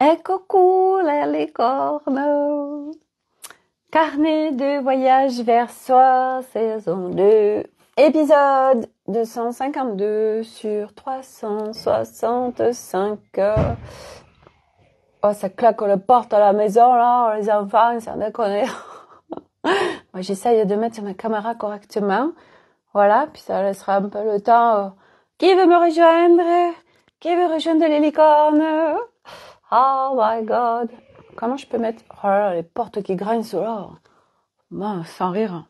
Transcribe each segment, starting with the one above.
Et coucou les licornes. Carnet de voyage vers soi, saison 2, épisode 252 sur 365. Oh, ça claque la porte à la maison, là, les enfants, ça déconne. Moi, j'essaye de mettre ma caméra correctement. Voilà, puis ça laissera un peu le temps. Qui veut me rejoindre? Qui veut rejoindre les licornes? Oh my god. Comment je peux mettre... Oh là là, les portes qui grincent là. Bon, sans rire.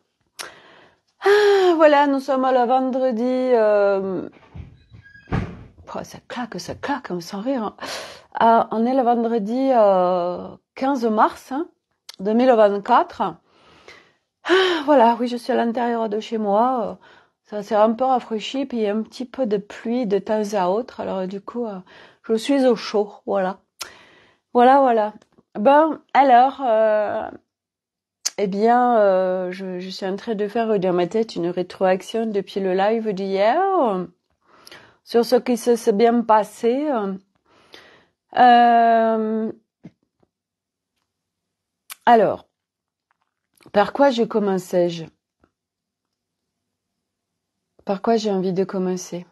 Ah, voilà, nous sommes le vendredi... Oh, ça claque, sans rire. On est le vendredi 15 mars 2024. Voilà, oui, je suis à l'intérieur de chez moi. Ça s'est un peu rafraîchi, puis il y a un petit peu de pluie de temps à autre. Alors du coup, je suis au chaud, voilà. Voilà. Bon, alors, je suis en train de faire dans ma tête une rétroaction depuis le live d'hier sur ce qui s'est bien passé. Alors, par quoi je commençais-je? Par quoi j'ai envie de commencer?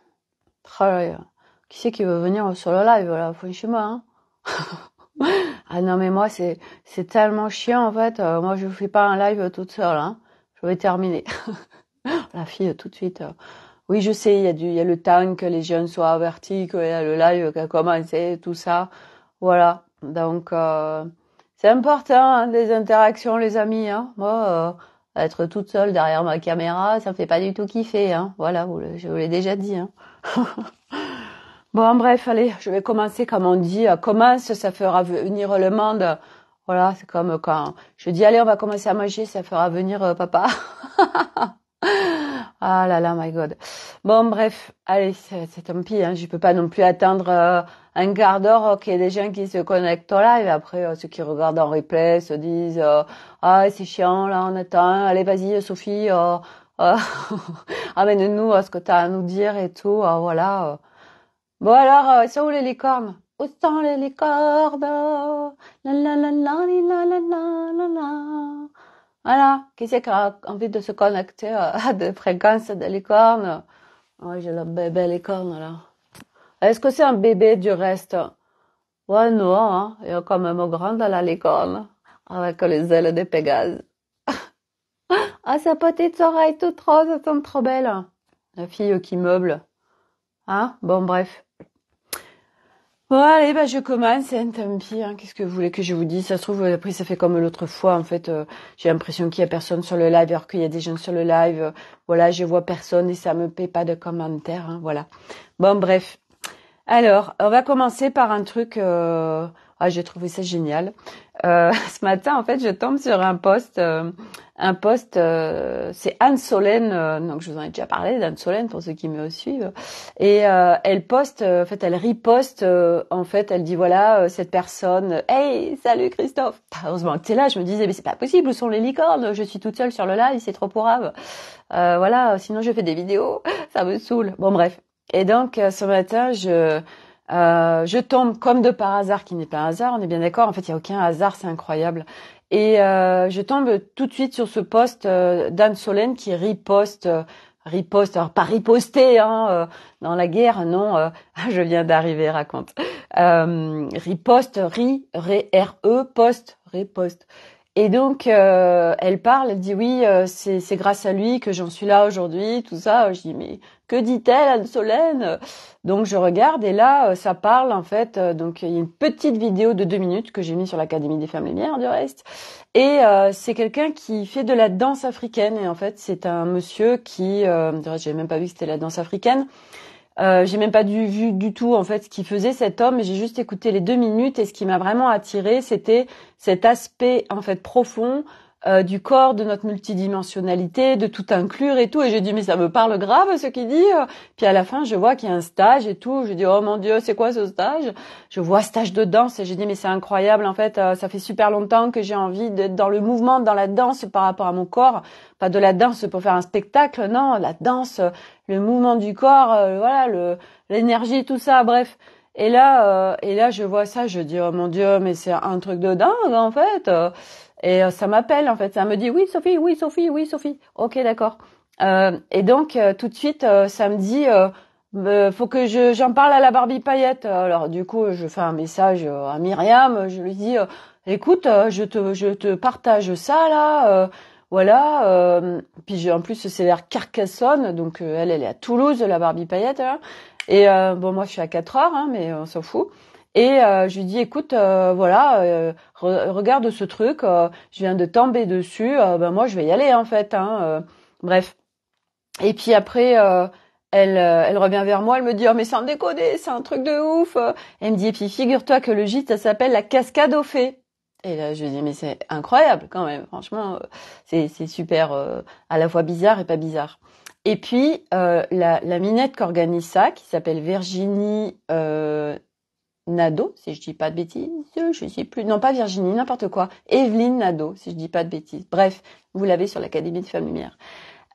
Oh là là, qui c'est qui veut venir sur le live là, franchement, hein? Ah non, mais moi c'est tellement chiant en fait. Moi je fais pas un live toute seule, hein. Je vais terminer. La fille tout de suite. Oui, je sais, il y a le temps que les jeunes soient avertis qu'il y a le live qui a commencé, tout ça. Voilà. Donc c'est important, hein, les interactions, les amis, hein. Moi être toute seule derrière ma caméra, ça me fait pas du tout kiffer, hein. Voilà, je vous l'ai déjà dit, hein. Bon, bref, allez, je vais commencer comme on dit. Commence, ça fera venir le monde. Voilà, c'est comme quand je dis, allez, on va commencer à manger, ça fera venir papa. Ah là là, my God. Bon, bref, allez, c'est tant pis, hein, je peux pas non plus attendre un quart d'heure qu'il y ait des gens qui se connectent au live. Après, ceux qui regardent en replay se disent, ah, c'est chiant, là, on attend. Allez, vas-y, Sophie, amène-nous ce que t'as à nous dire et tout, voilà. Bon alors, ça où les licornes? Où sont les licornes? La la la la la la la la la. Voilà, qui c'est qui a envie de se connecter à des fréquences de licornes? Ouais, j'ai le bébé licorne là. Est-ce que c'est un bébé du reste? Ouais, non, hein. Il est quand même grande la licorne, avec les ailes de Pégase. Ah, sa petite oreille toute rose, elles sont trop belles. La fille qui meuble. Hein? Bon, bref. Bon, allez, je commence, hein, tant pis, hein, qu'est-ce que vous voulez que je vous dise? Ça se trouve, après, ça fait comme l'autre fois, en fait, j'ai l'impression qu'il y a personne sur le live, alors qu'il y a des gens sur le live, voilà, je vois personne et ça me paie pas de commentaires, hein, voilà. Bon, bref. Alors, on va commencer par un truc, j'ai trouvé ça génial. Ce matin, en fait, je tombe sur un post, c'est Anne Solène, donc je vous en ai déjà parlé d'Anne Solène pour ceux qui me suivent, et elle poste, en fait, elle riposte, en fait, elle dit voilà, cette personne, hey, salut Christophe, heureusement que t'es là, je me disais mais c'est pas possible, où sont les licornes, je suis toute seule sur le live, c'est trop pourrave, voilà, sinon je fais des vidéos, ça me saoule, bon bref. Et donc, ce matin, je tombe comme de par hasard, qui n'est pas un hasard, on est bien d'accord. En fait, il n'y a aucun hasard, c'est incroyable. Et je tombe tout de suite sur ce post d'Anne Solène qui riposte, alors pas riposter dans la guerre, non. Je viens d'arriver, raconte. Riposte, R-E, post, riposte. Et donc, elle parle, elle dit oui, c'est grâce à lui que j'en suis là aujourd'hui, tout ça. Je dis mais que dit-elle, Anne Solène? Donc je regarde et là, ça parle en fait. Donc il y a une petite vidéo de 2 minutes que j'ai mis sur l'Académie des Femmes Lumière du reste. Et c'est quelqu'un qui fait de la danse africaine. Et en fait, c'est un monsieur qui, j'ai même pas vu que c'était la danse africaine. J'ai même pas vu du tout en fait ce qu'il faisait cet homme, j'ai juste écouté les 2 minutes et ce qui m'a vraiment attiré, c'était cet aspect en fait profond du corps, de notre multidimensionnalité, de tout inclure et tout. Et j'ai dit mais ça me parle grave ce qu'il dit. Puis à la fin je vois qu'il y a un stage et tout. Je dis oh mon Dieu c'est quoi ce stage? Je vois stage de danse et j'ai dit mais c'est incroyable en fait. Ça fait super longtemps que j'ai envie d'être dans le mouvement, dans la danse par rapport à mon corps. Pas de la danse pour faire un spectacle, non, la danse, le mouvement du corps, voilà, l'énergie, tout ça, bref. Et là, je vois ça, je dis, oh mon Dieu, mais c'est un truc de dingue, en fait. Ça m'appelle, en fait. Ça me dit, oui, Sophie, oui, Sophie, oui, Sophie. Ok, d'accord. Et donc, tout de suite, ça me dit, faut que j'en parle à la Barbie Paillette. Alors, du coup, je fais un message à Myriam. Je lui dis, écoute, je te partage ça, là. Voilà. Puis, en plus, c'est vers Carcassonne. Donc, elle est à Toulouse, la Barbie Paillette, là. Et bon, moi, je suis à 4 heures, hein, mais on s'en fout. Et je lui dis, écoute, voilà, regarde ce truc, je viens de tomber dessus, ben moi, je vais y aller, en fait. Hein, bref. Et puis après, elle revient vers moi, elle me dit, oh, mais sans déconner, c'est un truc de ouf. Elle me dit, et puis figure-toi que le gîte, ça s'appelle la Cascade aux Fées. Et là, je lui dis, mais c'est incroyable quand même, franchement, c'est super, à la fois bizarre et pas bizarre. Et puis, la minette qui organise ça, qui s'appelle Virginie Nadeau, si je dis pas de bêtises, je sais plus, non pas Virginie, n'importe quoi, Evelyne Nadeau, si je dis pas de bêtises. Bref, vous l'avez sur l'Académie des Femmes Lumière.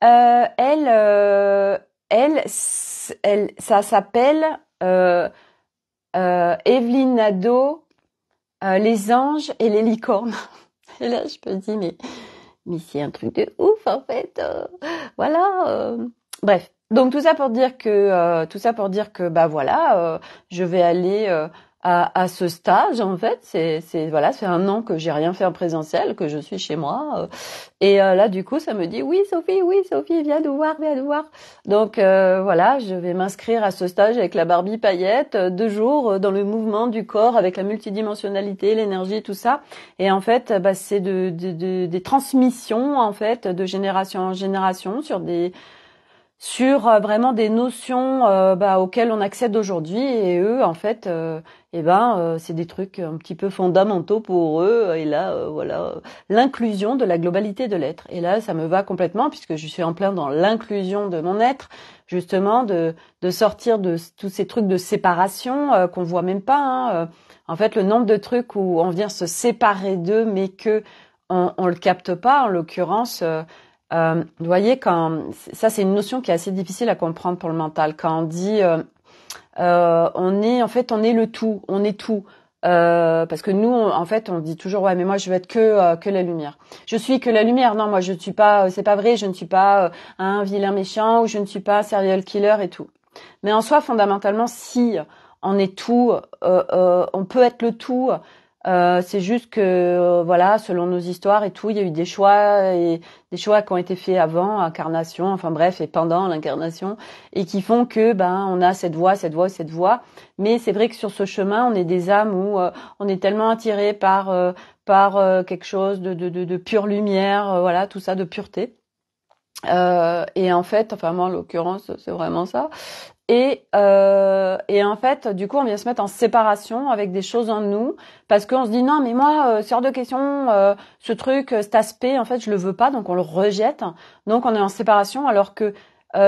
Ça s'appelle Evelyne Nadeau, les anges et les licornes. Et là, je me dis, mais c'est un truc de ouf en fait. Voilà. Bref. Donc tout ça pour dire que bah voilà, je vais aller à ce stage en fait. C'est voilà, c'est un an que j'ai rien fait en présentiel, que je suis chez moi. Et là du coup ça me dit oui Sophie, viens nous voir, viens nous voir. Donc voilà, je vais m'inscrire à ce stage avec la Barbie Paillette, 2 jours dans le mouvement du corps avec la multidimensionnalité, l'énergie, tout ça. Et en fait, bah c'est des transmissions en fait de génération en génération sur vraiment des notions auxquelles on accède aujourd'hui, et eux en fait c'est des trucs un petit peu fondamentaux pour eux. Et là voilà, l'inclusion de la globalité de l'être, et là ça me va complètement puisque je suis en plein dans l'inclusion de mon être, justement de sortir de tous ces trucs de séparation qu'on voit même pas, hein. En fait, le nombre de trucs où on vient se séparer d'eux mais que on le capte pas, en l'occurrence. Vous voyez, ça c'est une notion qui est assez difficile à comprendre pour le mental. Quand on dit on est le tout, on est tout. Parce que nous, en fait, on dit toujours ouais, mais moi je veux être que la lumière. Je suis que la lumière. Non, moi je ne suis pas. C'est pas vrai. Je ne suis pas un vilain méchant, ou je ne suis pas un serial killer et tout. Mais en soi, fondamentalement, si on est tout, on peut être le tout. C'est juste que voilà, selon nos histoires et tout, il y a eu des choix qui ont été faits avant incarnation, enfin bref, et pendant l'incarnation, et qui font que on a cette voie. Mais c'est vrai que sur ce chemin, on est des âmes où on est tellement attiré par quelque chose de pure lumière, voilà, tout ça, de pureté. Et en fait, enfin moi en l'occurrence, c'est vraiment ça. Et en fait, du coup, on vient se mettre en séparation avec des choses en nous parce qu'on se dit non, mais moi, c'est hors de question, ce truc, cet aspect, en fait, je le veux pas, donc on le rejette. Donc on est en séparation alors que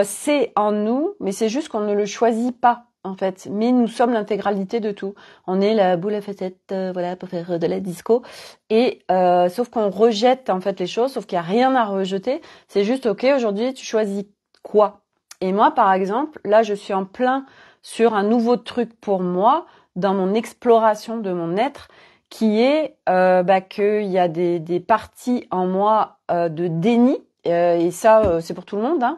c'est en nous, mais c'est juste qu'on ne le choisit pas, en fait. Mais nous sommes l'intégralité de tout. On est la boule à facettes, voilà, pour faire de la disco. Et sauf qu'on rejette en fait les choses, sauf qu'il y a rien à rejeter. C'est juste ok, aujourd'hui, tu choisis quoi? Et moi, par exemple, là, je suis en plein sur un nouveau truc pour moi dans mon exploration de mon être, qui est qu'il y a des parties en moi de déni, et ça, c'est pour tout le monde, hein,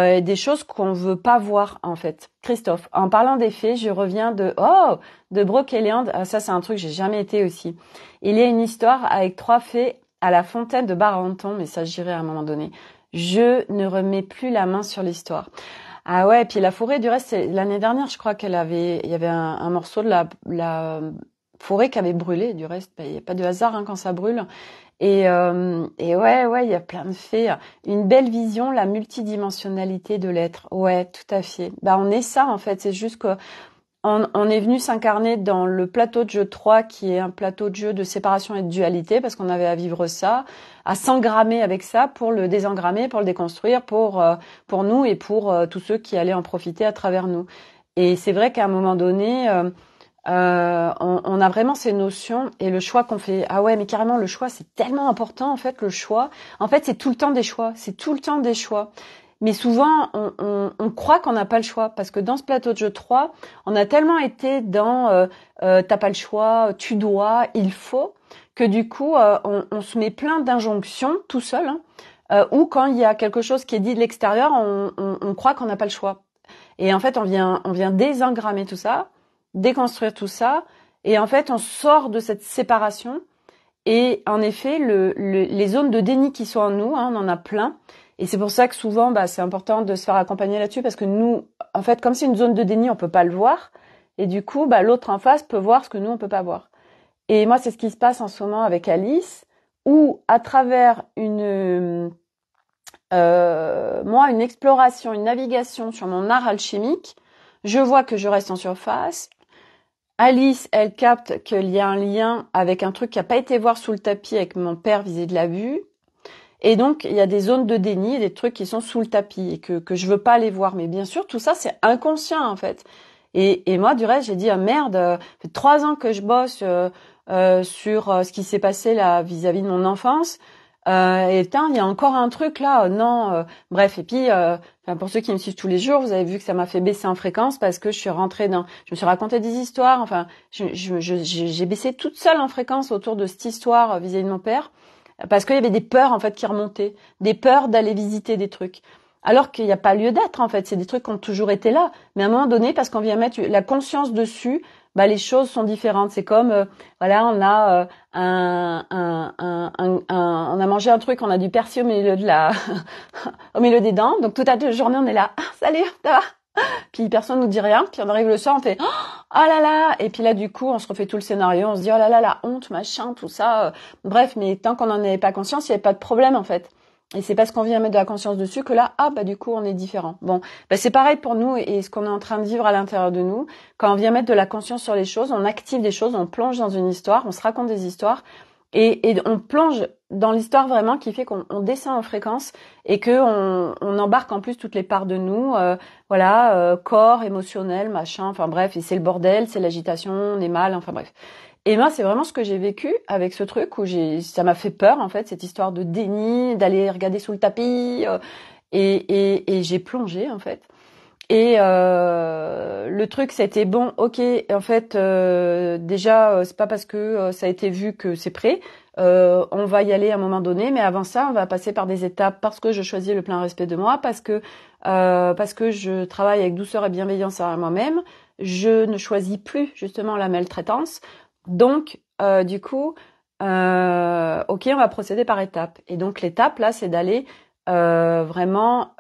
et des choses qu'on veut pas voir en fait. Christophe, en parlant des fées, je reviens de Brocéliande. Ça, c'est un truc que j'ai jamais été aussi. Il y a une histoire avec 3 fées à la fontaine de Barenton, mais ça, j'irai à un moment donné. Je ne remets plus la main sur l'histoire. Ah ouais, et puis la forêt, du reste, l'année dernière, je crois il y avait un morceau de la forêt qui avait brûlé. Du reste, il n'y a pas de hasard quand ça brûle. Et ouais, il y a plein de faits. Une belle vision, la multidimensionnalité de l'être. Ouais, tout à fait. On est ça en fait. C'est juste que on est venu s'incarner dans le plateau de jeu 3, qui est un plateau de jeu de séparation et de dualité, parce qu'on avait à vivre ça, à s'engrammer avec ça pour le désengrammer, pour le déconstruire, pour nous et pour tous ceux qui allaient en profiter à travers nous. Et c'est vrai qu'à un moment donné, on a vraiment ces notions et le choix qu'on fait. Ah ouais, mais carrément, le choix, c'est tellement important en fait. Le choix, en fait, c'est tout le temps des choix. C'est tout le temps des choix. Mais souvent, on croit qu'on n'a pas le choix, parce que dans ce plateau de jeu 3, on a tellement été dans t'as pas le choix, tu dois, il faut, que du coup, on se met plein d'injonctions tout seul, hein, ou quand il y a quelque chose qui est dit de l'extérieur, on croit qu'on n'a pas le choix. Et en fait, on vient désengrammer tout ça, déconstruire tout ça, et en fait, on sort de cette séparation. Et en effet, les zones de déni qui sont en nous, hein, on en a plein. Et c'est pour ça que souvent, c'est important de se faire accompagner là-dessus, parce que nous, en fait, comme c'est une zone de déni, on peut pas le voir. Et du coup, l'autre en face peut voir ce que nous, on peut pas voir. Et moi, c'est ce qui se passe en ce moment avec Alice, où à travers une exploration, une navigation sur mon art alchimique, je vois que je reste en surface. Alice, elle capte qu'il y a un lien avec un truc qui n'a pas été voir sous le tapis avec mon père visé de la vue. Et donc, il y a des zones de déni, des trucs qui sont sous le tapis et que je veux pas aller voir. Mais bien sûr, tout ça, c'est inconscient, en fait. Et moi, du reste, j'ai dit, ah merde, ça fait 3 ans que je bosse sur ce qui s'est passé là vis-à-vis de mon enfance. Et putain, il y a encore un truc là, non. Bref, et puis, pour ceux qui me suivent tous les jours, vous avez vu que ça m'a fait baisser en fréquence parce que je suis rentrée je me suis raconté des histoires. Enfin, j'ai baissé toute seule en fréquence autour de cette histoire vis-à-vis de mon père. Parce qu'il y avait des peurs en fait qui remontaient, des peurs d'aller visiter des trucs. Alors qu'il n'y a pas lieu d'être en fait, c'est des trucs qui ont toujours été là. Mais à un moment donné, parce qu'on vient mettre la conscience dessus, les choses sont différentes. C'est comme voilà, on a on a mangé un truc, on a du persil au milieu au milieu des dents. Donc toute la journée on est là, ah, salut, ça va? Puis personne nous dit rien, puis on arrive le soir, on fait oh là là, et puis là du coup on se refait tout le scénario, on se dit oh là là la honte, machin, tout ça. Bref, mais tant qu'on n'en avait pas conscience, il n'y avait pas de problème en fait. Et c'est parce qu'on vient mettre de la conscience dessus que là, du coup on est différent. Bon, c'est pareil pour nous et ce qu'on est en train de vivre à l'intérieur de nous. Quand on vient mettre de la conscience sur les choses, on active des choses, on plonge dans une histoire, on se raconte des histoires. Et on plonge dans l'histoire vraiment qui fait qu'on descend en fréquence et que on embarque en plus toutes les parts de nous, corps, émotionnel, machin, enfin bref, et c'est le bordel, c'est l'agitation, on est mal, enfin bref. Et moi, c'est vraiment ce que j'ai vécu avec ce truc où ça m'a fait peur en fait, cette histoire de déni, d'aller regarder sous le tapis, et j'ai plongé en fait. Et le truc, c'était bon, ok, en fait, déjà, c'est pas parce que ça a été vu que c'est prêt. On va y aller à un moment donné, mais avant ça, on va passer par des étapes parce que je choisis le plein respect de moi, parce que je travaille avec douceur et bienveillance à moi-même. Je ne choisis plus justement la maltraitance. Donc, du coup, ok, on va procéder par étapes. Et donc l'étape là, c'est d'aller vraiment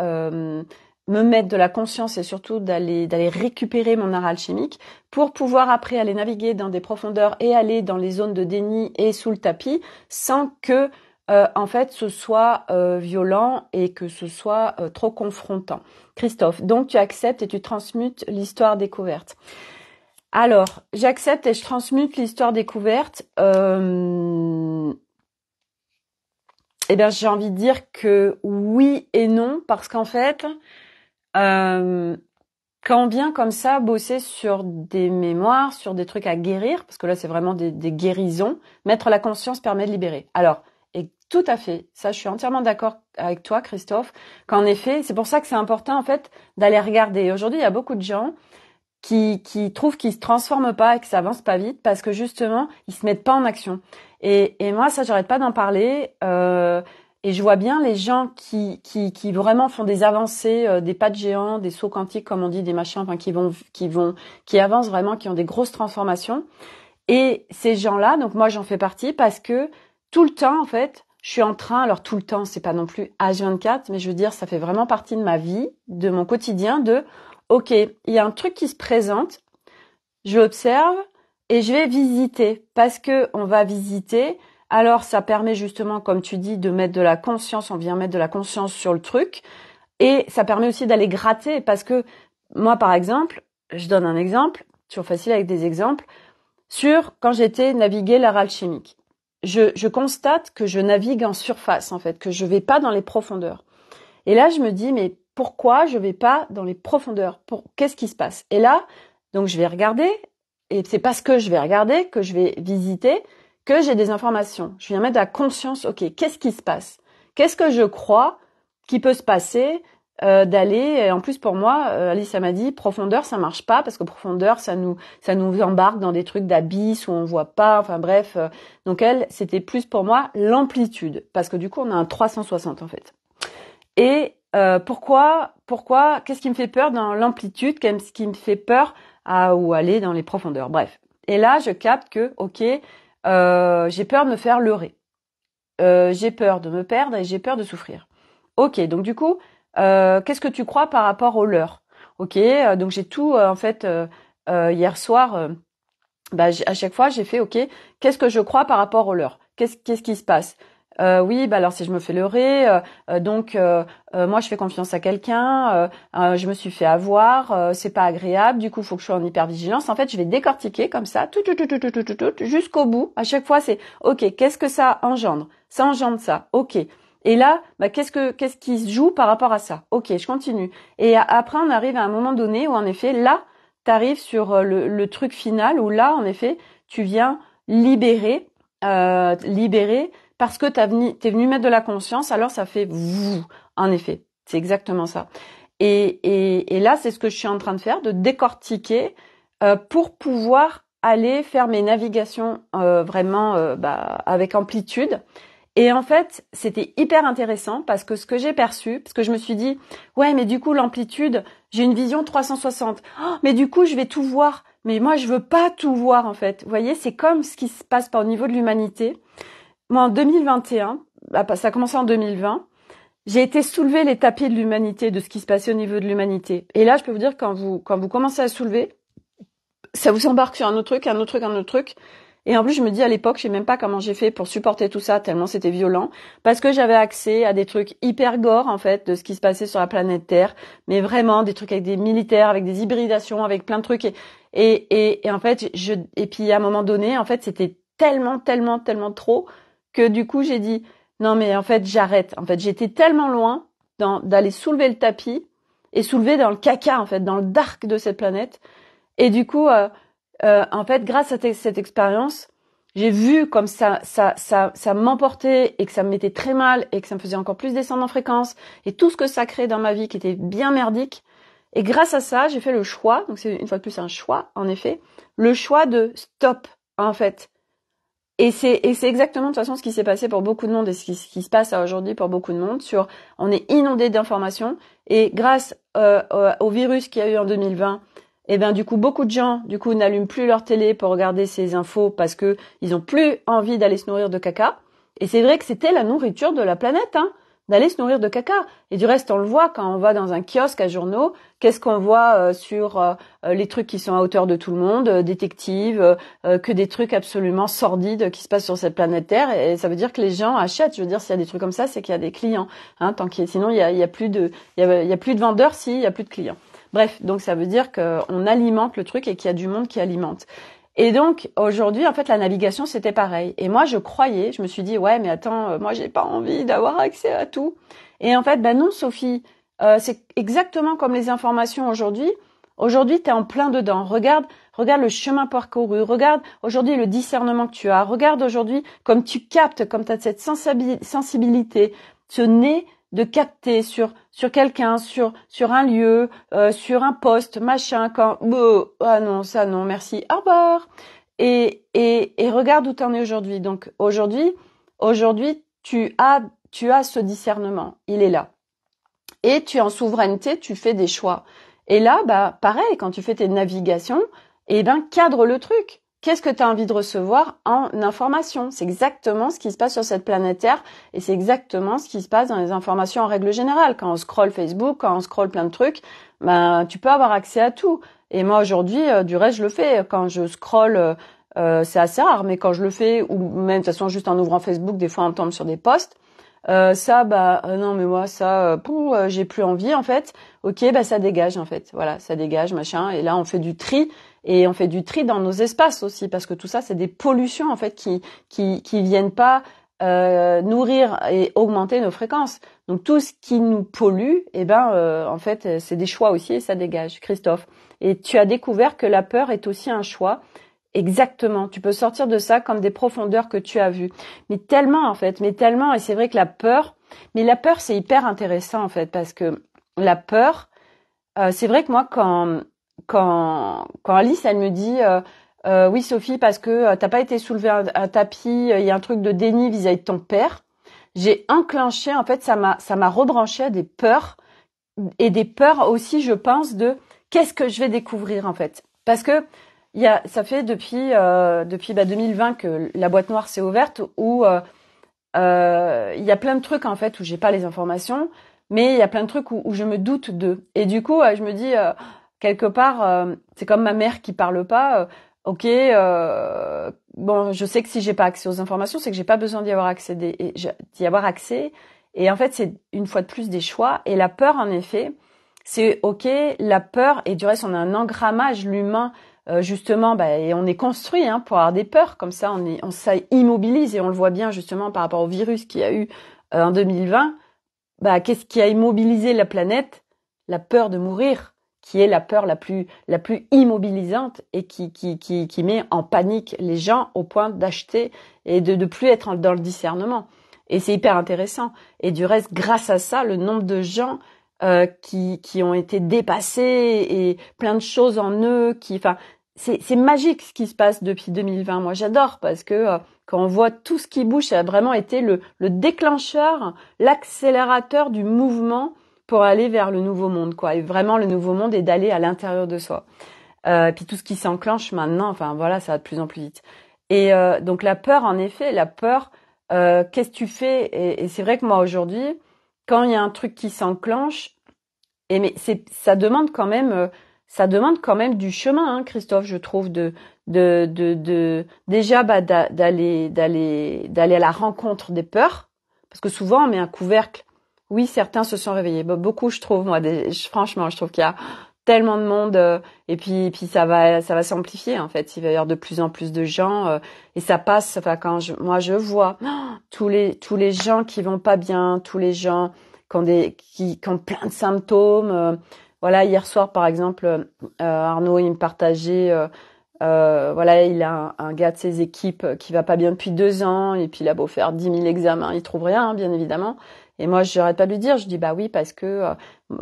me mettre de la conscience et surtout d'aller récupérer mon art alchimique pour pouvoir après aller naviguer dans des profondeurs et aller dans les zones de déni et sous le tapis sans que en fait ce soit violent et que ce soit trop confrontant. Christophe, donc tu acceptes et tu transmutes l'histoire découverte. Alors, j'accepte et je transmute l'histoire découverte. J'ai envie de dire que oui et non parce qu'en fait quand on vient comme ça bosser sur des mémoires, sur des trucs à guérir, parce que là c'est vraiment des guérisons, mettre la conscience permet de libérer. Alors, et tout à fait, ça je suis entièrement d'accord avec toi Christophe, qu'en effet, c'est pour ça que c'est important en fait d'aller regarder. Aujourd'hui, il y a beaucoup de gens qui trouvent qu'ils se transforment pas et que ça avance pas vite parce que justement, ils se mettent pas en action. Et moi, ça j'arrête pas d'en parler. Et je vois bien les gens qui vraiment font des avancées, des pas de géants, des sauts quantiques comme on dit, des machins, enfin qui avancent vraiment, qui ont des grosses transformations. Et ces gens-là, donc moi j'en fais partie parce que tout le temps en fait, je suis en train, alors tout le temps, c'est pas non plus H24, mais je veux dire, ça fait vraiment partie de ma vie, de mon quotidien, ok, il y a un truc qui se présente, je observe et je vais visiter parce que on va visiter. Alors, ça permet justement, comme tu dis, de mettre de la conscience. On vient mettre de la conscience sur le truc. Et ça permet aussi d'aller gratter parce que moi, par exemple, je donne un exemple, toujours facile avec des exemples, sur quand j'étais naviguer l'art alchimique. Je constate que je navigue en surface, en fait, que je vais pas dans les profondeurs. Et là, je me dis, mais pourquoi je vais pas dans les profondeurs? Qu'est-ce qui se passe? Et là, donc je vais regarder, et c'est parce que je vais regarder que je vais visiter, que j'ai des informations. Je viens mettre de la conscience, ok, qu'est-ce qui se passe? Qu'est-ce que je crois qui peut se passer d'aller. Et en plus pour moi, Alice m'a dit profondeur ça marche pas parce que profondeur ça nous embarque dans des trucs d'abysse où on voit pas. Enfin bref, donc elle c'était plus pour moi l'amplitude parce que du coup on a un 360 en fait. Et pourquoi qu'est-ce qui me fait peur dans l'amplitude, qu'est-ce qui me fait peur à ou aller dans les profondeurs. Bref. Et là je capte que ok, j'ai peur de me faire leurrer. J'ai peur de me perdre et j'ai peur de souffrir. Ok, donc du coup, qu'est-ce que tu crois par rapport au leurre? Ok, donc j'ai tout en fait hier soir. À chaque fois j'ai fait ok, qu'est-ce que je crois par rapport au leurre? Qu'est-ce qui se passe? Oui, alors si je me fais leurrer, donc moi je fais confiance à quelqu'un, je me suis fait avoir, c'est pas agréable, du coup il faut que je sois en hypervigilance. En fait, je vais décortiquer comme ça, tout, jusqu'au bout. À chaque fois, c'est ok, qu'est-ce que ça engendre? Ça engendre ça, ok. Et là, qu'est-ce qui se joue par rapport à ça? Ok, je continue. Et après, on arrive à un moment donné où en effet, là, t'arrives sur le truc final où là, en effet, tu viens libérer parce que t'es venu mettre de la conscience, alors ça fait vous. En effet, c'est exactement ça. Et là, c'est ce que je suis en train de faire, de décortiquer pour pouvoir aller faire mes navigations vraiment avec amplitude. Et en fait, c'était hyper intéressant parce que ce que j'ai perçu, parce que je me suis dit, ouais, mais du coup, l'amplitude, j'ai une vision 360. Oh, mais du coup, je vais tout voir. Mais moi, je veux pas tout voir, en fait. Vous voyez, c'est comme ce qui se passe au niveau de l'humanité. Moi, en 2021, ça a commencé en 2020, j'ai été soulever les tapis de l'humanité, de ce qui se passait au niveau de l'humanité. Et là, je peux vous dire, quand vous commencez à soulever, ça vous embarque sur un autre truc, un autre truc, un autre truc. Et en plus, je me dis à l'époque, je sais même pas comment j'ai fait pour supporter tout ça, tellement c'était violent, parce que j'avais accès à des trucs hyper gore, en fait, de ce qui se passait sur la planète Terre, mais vraiment des trucs avec des militaires, avec des hybridations, avec plein de trucs. Et en fait, et puis à un moment donné, en fait, c'était tellement trop que du coup, j'ai dit, non mais en fait, j'arrête. En fait, j'étais tellement loin d'aller soulever le tapis et soulever dans le caca, en fait, dans le dark de cette planète. Et du coup, en fait, grâce à cette expérience, j'ai vu comme ça m'emportait et que ça me mettait très mal et que ça me faisait encore plus descendre en fréquence et tout ce que ça crée dans ma vie qui était bien merdique. Et grâce à ça, j'ai fait le choix, donc c'est une fois de plus un choix, en effet, le choix de stop, en fait. Et c'est exactement de toute façon ce qui s'est passé pour beaucoup de monde et ce qui se passe aujourd'hui pour beaucoup de monde on est inondé d'informations et grâce au virus qu'il y a eu en 2020, et ben du coup beaucoup de gens n'allument plus leur télé pour regarder ces infos parce que ils ont plus envie d'aller se nourrir de caca. Et c'est vrai que c'était la nourriture de la planète, hein, d'aller se nourrir de caca. Et du reste, on le voit quand on va dans un kiosque à journaux. Qu'est-ce qu'on voit sur les trucs qui sont à hauteur de tout le monde, détectives, que des trucs absolument sordides qui se passent sur cette planète Terre. Et ça veut dire que les gens achètent. Je veux dire, s'il y a des trucs comme ça, c'est qu'il y a des clients. Hein, sinon, il y a plus de vendeurs s'il y a plus de clients. Bref, donc ça veut dire qu'on alimente le truc et qu'il y a du monde qui alimente. Et donc aujourd'hui, en fait, la navigation c'était pareil. Et moi, je me suis dit ouais, mais attends, moi j'ai pas envie d'avoir accès à tout. Et en fait, non, Sophie, c'est exactement comme les informations aujourd'hui. Aujourd'hui, t'es en plein dedans. Regarde le chemin parcouru. Regarde aujourd'hui le discernement que tu as. Regarde aujourd'hui comme tu captes, comme t'as cette sensibilité, ce nez de capter sur quelqu'un, sur un lieu, sur un poste, machin, ah non, ça non, merci, au revoir. Et regarde où t'en es aujourd'hui. Donc aujourd'hui, tu as ce discernement, il est là. Et tu es en souveraineté, tu fais des choix. Et là, pareil, quand tu fais tes navigations, cadre le truc. Qu'est-ce que tu as envie de recevoir en information? C'est exactement ce qui se passe sur cette planète Terre et c'est exactement ce qui se passe dans les informations en règle générale. Quand on scrolle Facebook, quand on scrolle plein de trucs, tu peux avoir accès à tout. Et moi aujourd'hui, du reste, je le fais. Quand je scrolle, c'est assez rare, mais quand je le fais, ou même de toute façon juste en ouvrant Facebook, des fois on tombe sur des posts. Non mais moi j'ai plus envie en fait. Ok, ça dégage en fait. Voilà, ça dégage machin. Et là on fait du tri et on fait du tri dans nos espaces aussi parce que tout ça c'est des pollutions en fait qui viennent pas nourrir et augmenter nos fréquences. Donc tout ce qui nous pollue, en fait c'est des choix aussi et ça dégage. Christophe, et tu as découvert que la peur est aussi un choix. Exactement, tu peux sortir de ça comme des profondeurs que tu as vues. Mais tellement en fait, et c'est vrai que la peur c'est hyper intéressant en fait parce que la peur, c'est vrai que moi, quand Alice, elle me dit, oui Sophie, parce que t'as pas été soulevé un tapis, il y a un truc de déni vis-à-vis de ton père, j'ai enclenché, en fait, ça m'a rebranché à des peurs, et des peurs aussi, je pense, de qu'est-ce que je vais découvrir, en fait. Parce que ça fait depuis 2020 que la boîte noire s'est ouverte, où il y a plein de trucs en fait où j'ai pas les informations, mais il y a plein de trucs où je me doute d'eux. Et du coup, je me dis quelque part, c'est comme ma mère qui parle pas. Ok, bon, je sais que si j'ai pas accès aux informations, c'est que j'ai pas besoin d'y avoir accès, d'y avoir accès. Et en fait, c'est une fois de plus des choix. Et la peur, en effet, c'est ok. La peur, et du reste, on a un engrammage, l'humain. Justement, et on est construit pour avoir des peurs comme ça, ça immobilise, et on le voit bien justement par rapport au virus qu'il y a eu en 2020. Qu'est-ce qui a immobilisé la planète? La peur de mourir, qui est la peur la plus immobilisante, et qui met en panique les gens au point d'acheter et de plus être dans le discernement. Et c'est hyper intéressant. Et du reste, grâce à ça, le nombre de gens qui ont été dépassés, et plein de choses en eux c'est magique ce qui se passe depuis 2020. Moi, j'adore, parce que quand on voit tout ce qui bouge, ça a vraiment été le déclencheur, l'accélérateur du mouvement pour aller vers le nouveau monde, quoi. Et vraiment, le nouveau monde est d'aller à l'intérieur de soi. Puis tout ce qui s'enclenche maintenant, enfin voilà, ça va de plus en plus vite. Et donc la peur, en effet, qu'est-ce que tu fais? Et c'est vrai que moi aujourd'hui, quand il y a un truc qui s'enclenche, ça demande quand même du chemin, hein, Christophe, je trouve, déjà d'aller à la rencontre des peurs, parce que souvent on met un couvercle. Oui, certains se sont réveillés, beaucoup, je trouve, moi, franchement, je trouve qu'il y a tellement de monde, et puis ça va s'amplifier, en fait. Il va y avoir de plus en plus de gens, et ça passe. Enfin, moi je vois tous les gens qui vont pas bien, tous les gens qui ont plein de symptômes. Voilà, hier soir, par exemple, Arnaud, il me partageait, voilà, il a un gars de ses équipes qui va pas bien depuis 2 ans, et puis il a beau faire 10 000 examens, il trouve rien, bien évidemment. Et moi, j'arrête pas de lui dire, je dis bah oui, parce que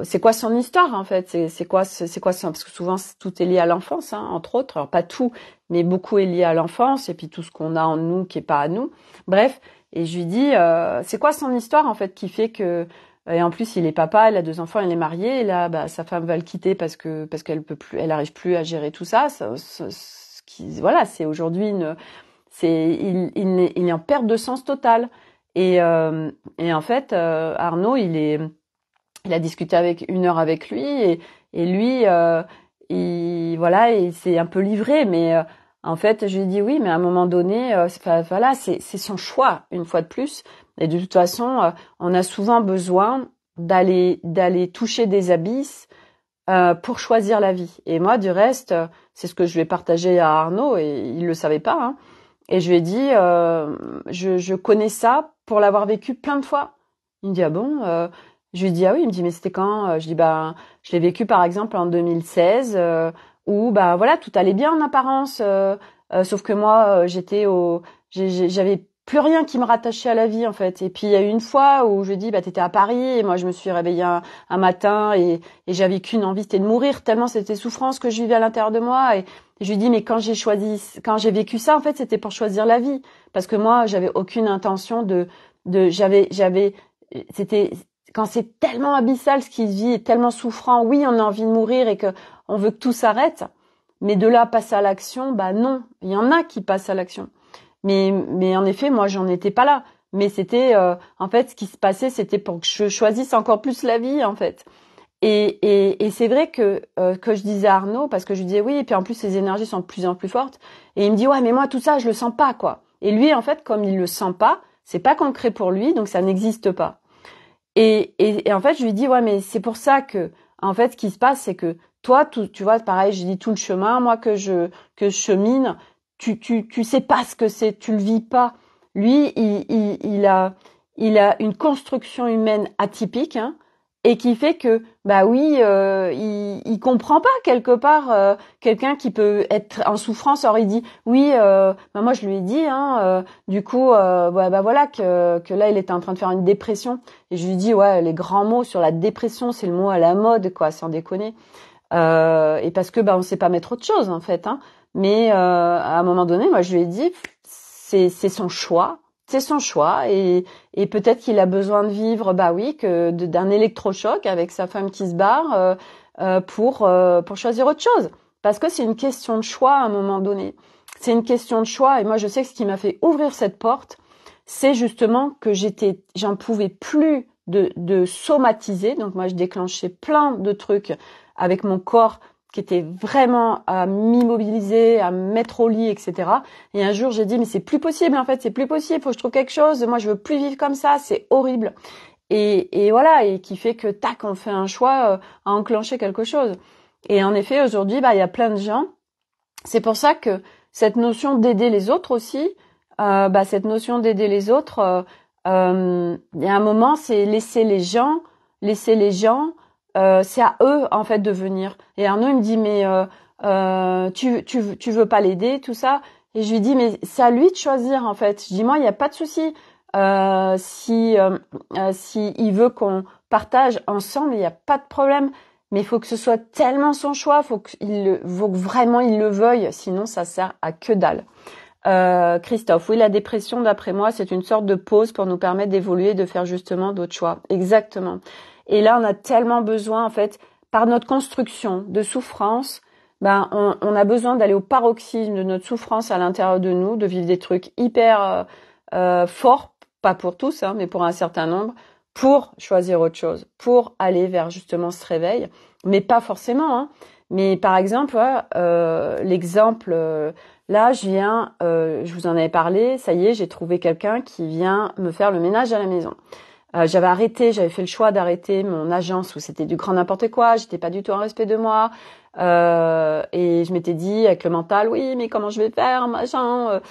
c'est quoi son histoire, en fait, c'est quoi parce que souvent tout est lié à l'enfance, hein, entre autres. Alors pas tout, mais beaucoup est lié à l'enfance, et puis tout ce qu'on a en nous qui est pas à nous. Bref, et je lui dis c'est quoi son histoire, en fait, qui fait que, et en plus il est papa, il a 2 enfants, il est marié, et là sa femme va le quitter parce qu'elle peut plus, elle arrive plus à gérer tout ça. Voilà, c'est aujourd'hui il est en perte de sens totale. Et en fait, Arnaud, il a discuté avec 1 heure avec lui, et lui, voilà, il s'est un peu livré, mais en fait, je lui ai dit oui, mais à un moment donné, voilà, c'est son choix, une fois de plus. Et de toute façon, on a souvent besoin d'aller toucher des abysses pour choisir la vie. Et moi, du reste, c'est ce que je vais partager à Arnaud, et il le savait pas, hein. Et je lui ai dit, je connais ça pour l'avoir vécu plein de fois. Il me dit, ah bon? Je lui ai dit, ah oui. Il me dit, mais c'était quand? Je dis, je l'ai vécu par exemple en 2016, où voilà, tout allait bien en apparence, sauf que moi, j'avais plus rien qui me rattachait à la vie, en fait. Et puis il y a eu une fois où je lui ai dit, t'étais à Paris, et moi je me suis réveillée un matin, et j'avais qu'une envie, c'était de mourir, tellement c'était souffrance que je vivais à l'intérieur de moi. Et je lui dis, mais quand j'ai vécu ça, en fait, c'était pour choisir la vie. Parce que moi, j'avais aucune intention c'était, quand c'est tellement abyssal ce qui se vit, et tellement souffrant, oui, on a envie de mourir, et que on veut que tout s'arrête. Mais de là, passer à l'action, non. Il y en a qui passent à l'action. Mais en effet, moi, j'en étais pas là. Mais c'était, en fait, ce qui se passait, c'était pour que je choisisse encore plus la vie, en fait. Et c'est vrai que je disais à Arnaud, parce que je lui disais oui, et puis en plus ses énergies sont de plus en plus fortes, et il me dit ouais, mais moi tout ça je le sens pas, quoi. Et lui, en fait, comme il le sent pas, c'est pas concret pour lui, donc ça n'existe pas. Et en fait, je lui dis ouais, mais c'est pour ça que en fait ce qui se passe, c'est que toi, tu vois, pareil, je dis tout le chemin, moi que je chemine, tu sais pas ce que c'est, tu le vis pas. Lui, il a une construction humaine atypique, hein. et qui fait que bah oui, il comprend pas quelque part quelqu'un qui peut être en souffrance. Alors il dit oui, bah moi je lui ai dit du coup bah voilà que là il était en train de faire une dépression et je lui dis ouais, les grands mots sur la dépression, c'est le mot à la mode quoi, sans déconner. Et parce que bah on sait pas mettre autre chose en fait, mais à un moment donné, moi je lui ai dit c'est son choix. C'est son choix et peut-être qu'il a besoin de vivre, bah oui, d'un électrochoc avec sa femme qui se barre pour choisir autre chose. Parce que c'est une question de choix à un moment donné. C'est une question de choix et moi je sais que ce qui m'a fait ouvrir cette porte, c'est justement que j'en pouvais plus de somatiser. Donc moi je déclenchais plein de trucs avec mon corps qui était vraiment à m'immobiliser, à me mettre au lit, etc. Et un jour, j'ai dit, mais c'est plus possible, en fait, c'est plus possible, faut que je trouve quelque chose, moi, je veux plus vivre comme ça, c'est horrible. Et voilà, et qui fait que, tac, on fait un choix à enclencher quelque chose. Et en effet, aujourd'hui, bah, il y a plein de gens. C'est pour ça que cette notion d'aider les autres aussi, cette notion d'aider les autres, il y a un moment, c'est laisser les gens, c'est à eux en fait de venir. Et Arnaud il me dit mais tu veux pas l'aider tout ça et je lui dis mais c'est à lui de choisir en fait. Je dis moi il y a pas de souci si il veut qu'on partage ensemble il y a pas de problème. Mais il faut que ce soit tellement son choix, faut que vraiment il le veuille, sinon ça sert à que dalle. Christophe, oui, la dépression, d'après moi, c'est une sorte de pause pour nous permettre d'évoluer et de faire justement d'autres choix. Exactement. Et là, on a tellement besoin, en fait, par notre construction de souffrance, on a besoin d'aller au paroxysme de notre souffrance à l'intérieur de nous, de vivre des trucs hyper forts, pas pour tous, mais pour un certain nombre, pour choisir autre chose, pour aller vers justement ce réveil, mais pas forcément. Mais par exemple, l'exemple, là, je vous en avais parlé, ça y est, j'ai trouvé quelqu'un qui vient me faire le ménage à la maison. J'avais fait le choix d'arrêter mon agence où c'était du grand n'importe quoi, j'étais pas du tout en respect de moi, et je m'étais dit avec le mental, oui, mais comment je vais faire, machin.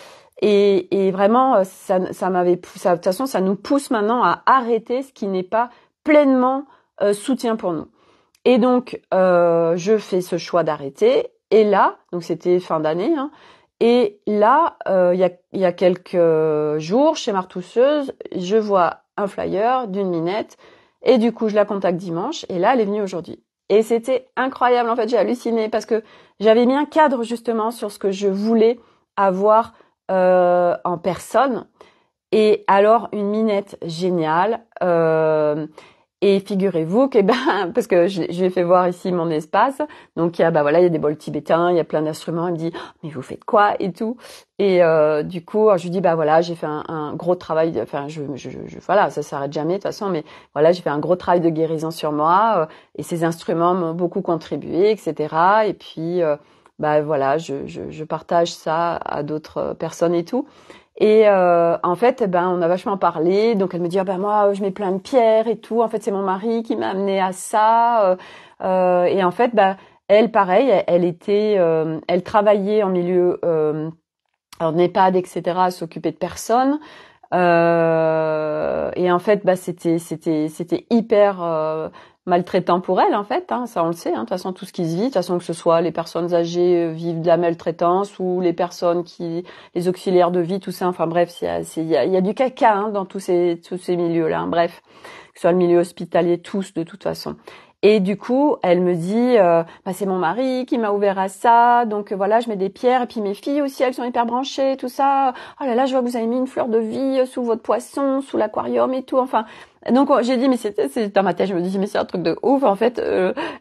Et vraiment, de toute façon, ça nous pousse maintenant à arrêter ce qui n'est pas pleinement soutien pour nous. Et donc, je fais ce choix d'arrêter. Et là, donc c'était fin d'année, et là, il y a quelques jours, chez Martousseuse, je vois un flyer d'une minette, et du coup, je la contacte dimanche, et là, elle est venue aujourd'hui. Et c'était incroyable, en fait, j'ai halluciné, parce que j'avais mis un cadre, justement, sur ce que je voulais avoir en personne, et alors, une minette géniale, et figurez-vous que parce que j'ai fait voir ici mon espace, donc il y a des bols tibétains, il y a plein d'instruments. Il me dit mais vous faites quoi et tout. Et du coup je lui dis j'ai fait un gros travail. Enfin voilà, ça s'arrête jamais de toute façon, mais voilà, j'ai fait un gros travail de guérison sur moi et ces instruments m'ont beaucoup contribué, etc. Et puis voilà, je partage ça à d'autres personnes et tout. Et en fait, on a vachement parlé. Donc elle me dit moi je mets plein de pierres et tout. En fait, c'est mon mari qui m'a amené à ça. Et en fait, elle pareil, elle travaillait en milieu en EHPAD, etc. À s'occuper de personnes. Et en fait, c'était hyper maltraitant pour elle en fait, ça on le sait, de toute façon tout ce qui se vit, de toute façon que ce soit les personnes âgées vivent de la maltraitance ou les personnes les auxiliaires de vie, tout ça, enfin bref, il y a du caca dans tous ces milieux-là, bref, que ce soit le milieu hospitalier, tous de toute façon. Et du coup, elle me dit, c'est mon mari qui m'a ouvert à ça, donc voilà, je mets des pierres, et puis mes filles aussi, elles sont hyper branchées, tout ça. Oh là là, je vois que vous avez mis une fleur de vie sous votre poisson, sous l'aquarium et tout, enfin. Donc j'ai dit, mais c'est dans ma tête, je me dis, mais c'est un truc de ouf, en fait,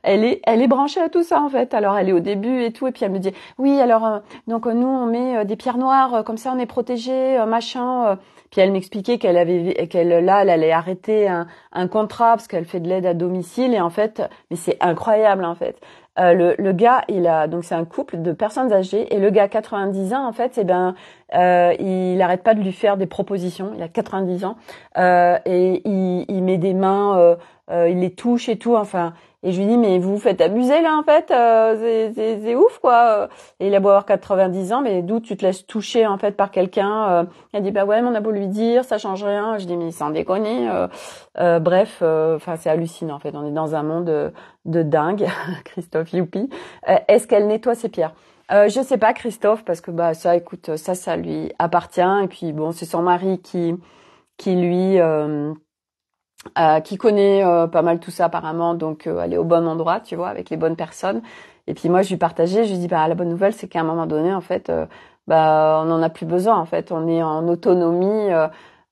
elle est branchée à tout ça, en fait. Alors elle est au début et tout, et puis elle me dit, oui, alors, donc nous, on met des pierres noires, comme ça on est protégé, machin. Puis elle m'expliquait qu'elle allait arrêter un contrat parce qu'elle fait de l'aide à domicile et en fait, mais c'est incroyable en fait. Le gars, donc c'est un couple de personnes âgées et le gars 90 ans en fait, il arrête pas de lui faire des propositions. Il a 90 ans et il met des mains il les touche et tout, enfin. Et je lui dis, mais vous vous faites abuser là en fait, c'est ouf quoi. Et il a beau avoir 90 ans, mais d'où tu te laisses toucher en fait par quelqu'un. Elle dit, bah ouais, mais on a beau lui dire, ça change rien. Je dis, mais sans déconner. Bref, enfin c'est hallucinant en fait. On est dans un monde de dingue. Christophe Youpi. Est-ce qu'elle nettoie ses pierres? Je sais pas, Christophe, parce que bah ça, écoute, ça lui appartient. Et puis bon, c'est son mari qui lui qui connaît pas mal tout ça apparemment, donc elle est au bon endroit, tu vois, avec les bonnes personnes. Et puis moi, je lui partageais, je lui dis bah la bonne nouvelle, c'est qu'à un moment donné, en fait, bah on en a plus besoin. En fait, on est en autonomie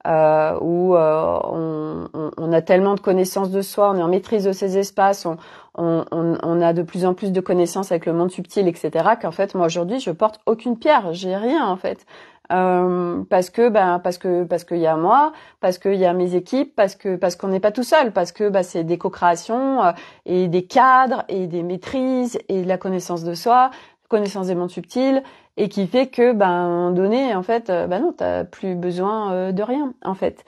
où on a tellement de connaissances de soi, on est en maîtrise de ses espaces, on a de plus en plus de connaissances avec le monde subtil, etc. Qu'en fait, moi aujourd'hui, je porte aucune pierre, j'ai rien en fait. Parce qu'il y a moi, parce qu'il y a mes équipes, parce qu'on n'est pas tout seul, parce que bah c'est des co-créations et des cadres et des maîtrises et de la connaissance de soi, connaissance des mondes subtils, et qui fait que bah à un moment donné en fait non, t'as plus besoin de rien en fait.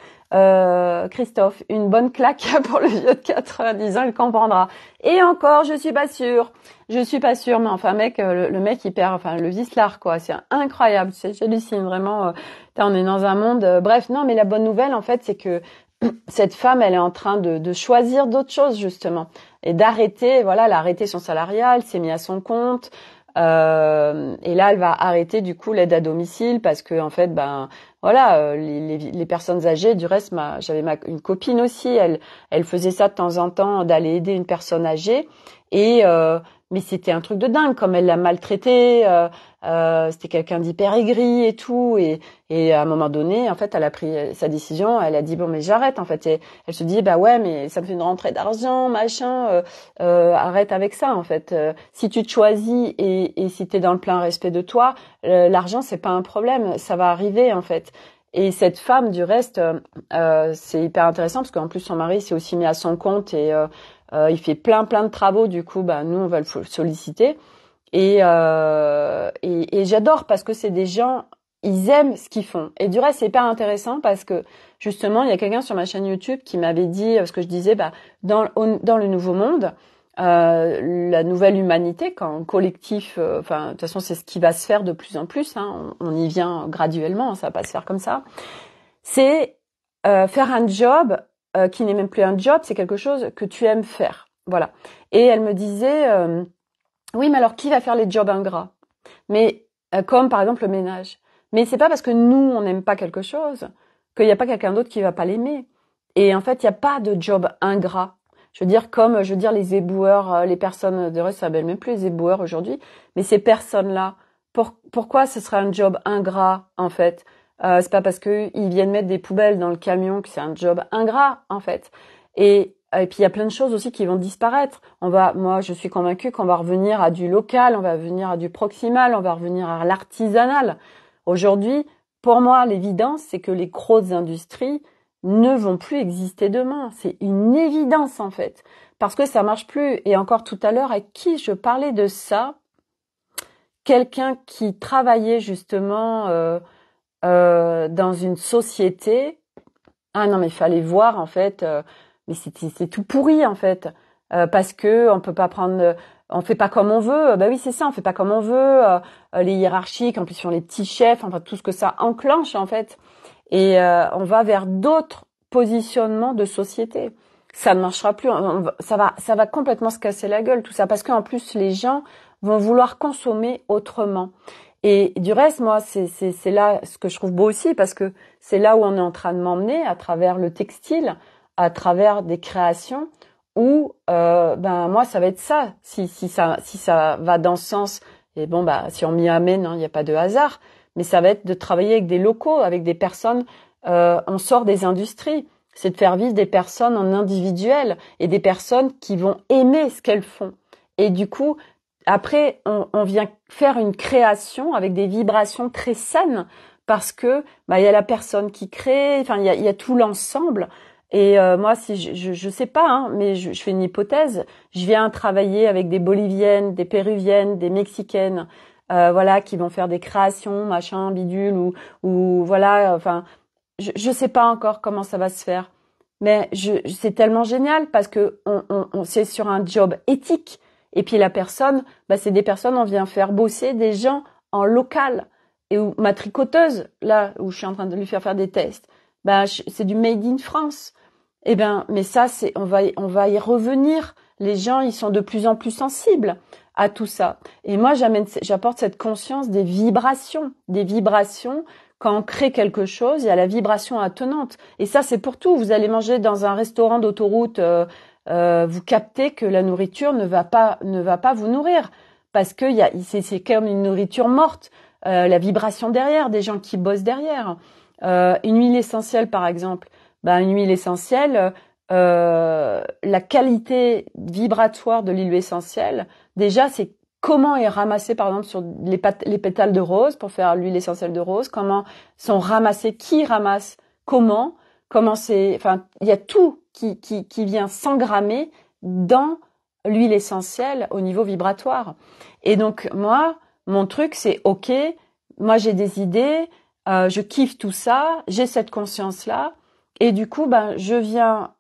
Christophe, une bonne claque pour le vieux de 90 ans, il comprendra. Et encore, je suis pas sûre, mais enfin mec, le mec il perd, enfin le vicelard quoi, c'est incroyable, j'hallucine vraiment. On est dans un monde, bref, non, mais la bonne nouvelle en fait, c'est que cette femme, elle est en train de choisir d'autres choses justement et d'arrêter, voilà, elle a arrêté son salariat, elle s'est mise à son compte. Et là, elle va arrêter du coup l'aide à domicile parce que en fait, ben voilà, les personnes âgées. Du reste, j'avais une copine aussi. Elle faisait ça de temps en temps, d'aller aider une personne âgée. Et mais c'était un truc de dingue, comme elle l'a maltraitée. C'était quelqu'un d'hyper aigri et tout. Et à un moment donné, en fait, elle a pris sa décision. Elle a dit bon, mais j'arrête. En fait, et elle se dit bah ouais, mais ça me fait une rentrée d'argent, machin. Arrête avec ça. En fait, si tu te choisis et si t'es dans le plein respect de toi, l'argent c'est pas un problème. Ça va arriver en fait. Et cette femme, du reste, c'est hyper intéressant parce qu'en plus son mari s'est aussi mis à son compte et il fait plein de travaux. Du coup, bah nous on va le solliciter. Et j'adore parce que c'est des gens, ils aiment ce qu'ils font. Et du reste, c'est hyper intéressant parce que justement, il y a quelqu'un sur ma chaîne YouTube qui m'avait dit, parce que je disais, bah dans le nouveau monde, la nouvelle humanité, quand collectif, enfin de toute façon c'est ce qui va se faire de plus en plus, hein, on y vient graduellement, ça va pas se faire comme ça. C'est faire un job qui n'est même plus un job, c'est quelque chose que tu aimes faire, voilà. Et elle me disait, oui, mais alors qui va faire les jobs ingrats? Mais comme par exemple le ménage. Mais c'est pas parce que nous on n'aime pas quelque chose qu'il n'y a pas quelqu'un d'autre qui va pas l'aimer. Et en fait, il n'y a pas de job ingrat. Je veux dire, comme les éboueurs, les personnes, de reste, ça s'appelle même plus les éboueurs aujourd'hui, mais ces personnes-là, pourquoi ce serait un job ingrat, en fait? C'est pas parce que ils viennent mettre des poubelles dans le camion que c'est un job ingrat, en fait. Et puis il y a plein de choses aussi qui vont disparaître. Moi, je suis convaincue qu'on va revenir à du local, on va revenir à du proximal, on va revenir à l'artisanal. Aujourd'hui, pour moi, l'évidence, c'est que les grosses industries ne vont plus exister demain. C'est une évidence en fait, parce que ça marche plus. Et encore tout à l'heure, avec qui je parlais de ça, quelqu'un qui travaillait justement dans une société. Ah non, mais il fallait voir en fait. Mais c'est tout pourri en fait, parce que on peut pas prendre. On fait pas comme on veut. Bah oui, c'est ça, on fait pas comme on veut. Les hiérarchiques, en plus, ils font les petits chefs, enfin tout ce que ça enclenche en fait. Et on va vers d'autres positionnements de société. Ça ne marchera plus. Ça va complètement se casser la gueule tout ça, parce qu'en plus les gens vont vouloir consommer autrement. Et du reste, moi, c'est là ce que je trouve beau aussi, parce que c'est là où on est en train de m'emmener à travers le textile, à travers des créations où ben moi ça va être ça. Si ça va dans ce sens, et bon bah si on m'y amène, il n'y a pas de hasard. Mais ça va être de travailler avec des locaux, avec des personnes. On sort des industries. C'est de faire vivre des personnes en individuel et des personnes qui vont aimer ce qu'elles font. Et du coup, après, on vient faire une création avec des vibrations très saines parce que bah il y a la personne qui crée. Enfin, il y a tout l'ensemble. Et moi, si je sais pas, hein, mais je fais une hypothèse. Je viens travailler avec des Boliviennes, des Péruviennes, des Mexicaines. Voilà, qui vont faire des créations, machin, bidule, ou voilà, enfin, je sais pas encore comment ça va se faire, Mais c'est tellement génial parce que c'est sur un job éthique. Et puis la personne, c'est des personnes, on vient faire bosser des gens en local. Et où ma tricoteuse, là où je suis en train de lui faire des tests, c'est du made in France. Mais ça, on va y revenir. Les gens, ils sont de plus en plus sensibles à tout ça. Et moi, j'apporte cette conscience des vibrations. Quand on crée quelque chose, il y a la vibration attenante. Et ça, c'est pour tout. Vous allez manger dans un restaurant d'autoroute, vous captez que la nourriture ne va pas vous nourrir. Parce que c'est comme une nourriture morte. La vibration derrière, des gens qui bossent derrière. Une huile essentielle, par exemple. Une huile essentielle, la qualité vibratoire de l'huile essentielle, déjà, c'est comment est ramassé, par exemple, sur les pétales de rose pour faire l'huile essentielle de rose, comment sont ramassés, qui ramasse, comment il y a tout qui vient s'engrammer dans l'huile essentielle au niveau vibratoire. Et donc, moi, mon truc, c'est OK, moi, j'ai des idées, je kiffe tout ça, j'ai cette conscience-là, et du coup, je viens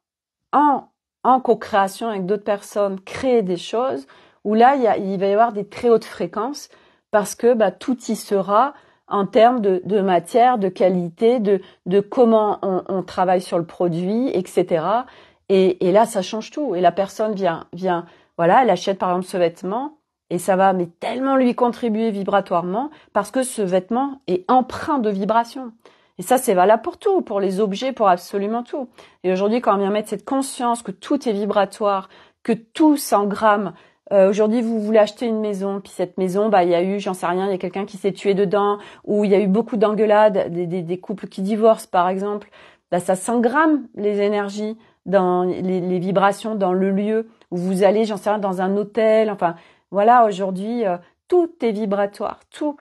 en co-création avec d'autres personnes créer des choses où là, il va y avoir des très hautes fréquences parce que tout y sera en termes de matière, de qualité, de comment on travaille sur le produit, etc. Et là, ça change tout. Et la personne vient, voilà, elle achète par exemple ce vêtement et ça va mais tellement lui contribuer vibratoirement parce que ce vêtement est empreint de vibration. Et ça, c'est valable pour tout, pour les objets, pour absolument tout. Et aujourd'hui, quand on vient mettre cette conscience que tout est vibratoire, que tout s'engramme, aujourd'hui, vous voulez acheter une maison, puis cette maison, il y a eu, j'en sais rien, il y a quelqu'un qui s'est tué dedans, ou il y a eu beaucoup d'engueulades, des couples qui divorcent, par exemple. Ça s'engramme, les énergies, dans les vibrations, dans le lieu où vous allez, j'en sais rien, dans un hôtel. Enfin, voilà, aujourd'hui, tout est vibratoire, tout.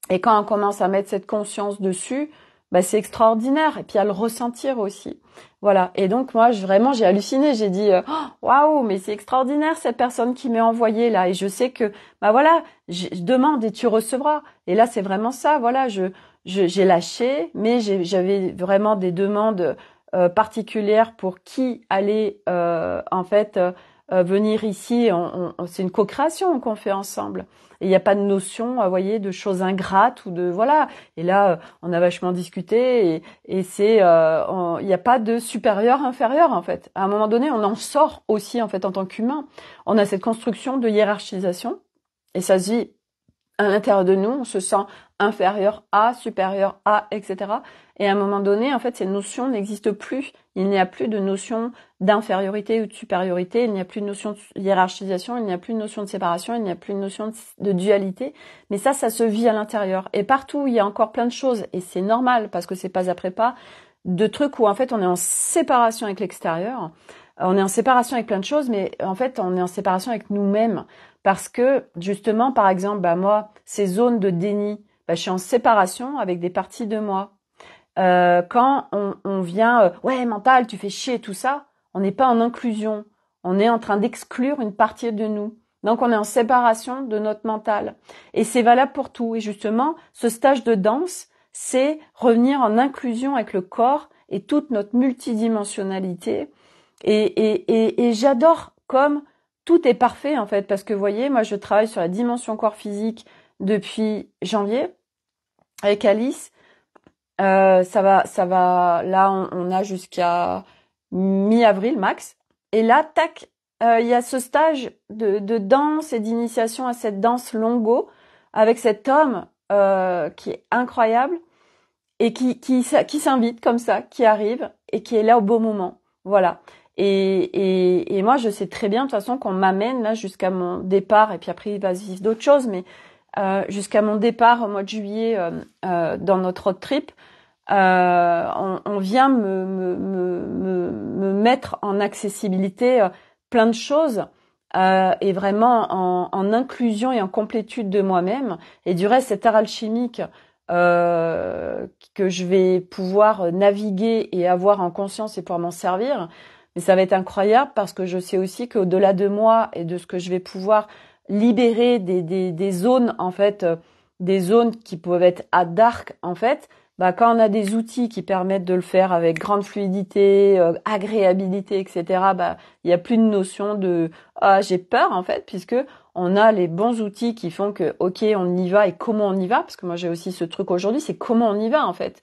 Et quand on commence à mettre cette conscience dessus, c'est extraordinaire. Et puis à le ressentir aussi. Voilà. Et donc moi, vraiment, j'ai halluciné. J'ai dit, waouh, mais c'est extraordinaire cette personne qui m'est envoyée là. Et je sais que, voilà, je demande et tu recevras. Et là, c'est vraiment ça. Voilà, j'ai lâché, mais j'avais vraiment des demandes particulières pour qui allait en fait venir ici. C'est une co-création qu'on fait ensemble. Et il n'y a pas de notion, vous voyez, de choses ingrates ou de voilà. Et là, on a vachement discuté et c'est, il n'y a pas de supérieur inférieur en fait. À un moment donné, on en sort aussi en fait en tant qu'humain. On a cette construction de hiérarchisation et ça se vit à l'intérieur de nous. On se sent inférieur à, supérieur à, etc. Et à un moment donné, en fait, ces notions n'existent plus. Il n'y a plus de notion d'infériorité ou de supériorité, il n'y a plus de notion de hiérarchisation, il n'y a plus de notion de séparation, il n'y a plus de notion de dualité. Mais ça se vit à l'intérieur. Et partout, il y a encore plein de choses. Et c'est normal, parce que c'est pas après pas, de trucs où, en fait, on est en séparation avec l'extérieur. On est en séparation avec plein de choses, mais en fait, on est en séparation avec nous-mêmes. Parce que, justement, par exemple, moi, ces zones de déni, je suis en séparation avec des parties de moi. Quand on vient, ouais, mental, tu fais chier, tout ça, on n'est pas en inclusion. On est en train d'exclure une partie de nous. Donc, on est en séparation de notre mental. Et c'est valable pour tout. Et justement, ce stage de danse, c'est revenir en inclusion avec le corps et toute notre multidimensionnalité. Et j'adore comme tout est parfait, en fait, parce que, vous voyez, moi, je travaille sur la dimension corps physique depuis janvier avec Alice. Ça va. Là, on a jusqu'à mi-avril max. Et là, tac, il y a ce stage de danse et d'initiation à cette danse longo avec cet homme qui est incroyable et qui s'invite comme ça, qui arrive et qui est là au beau moment. Voilà. Et moi, je sais très bien de toute façon qu'on m'amène là jusqu'à mon départ. Et puis après, il va se vivre d'autres choses, mais jusqu'à mon départ au mois de juillet dans notre road trip. On vient me mettre en accessibilité plein de choses et vraiment en inclusion et en complétude de moi-même. Et du reste, cet art alchimique que je vais pouvoir naviguer et avoir en conscience et pouvoir m'en servir. Mais ça va être incroyable parce que je sais aussi qu'au-delà de moi et de ce que je vais pouvoir libérer des zones, en fait, des zones qui peuvent être à dark, en fait, bah quand on a des outils qui permettent de le faire avec grande fluidité, agréabilité, etc., bah il y a plus de notion de ah j'ai peur en fait, puisque on a les bons outils qui font que ok on y va et comment on y va, parce que moi j'ai aussi ce truc aujourd'hui, c'est comment on y va en fait.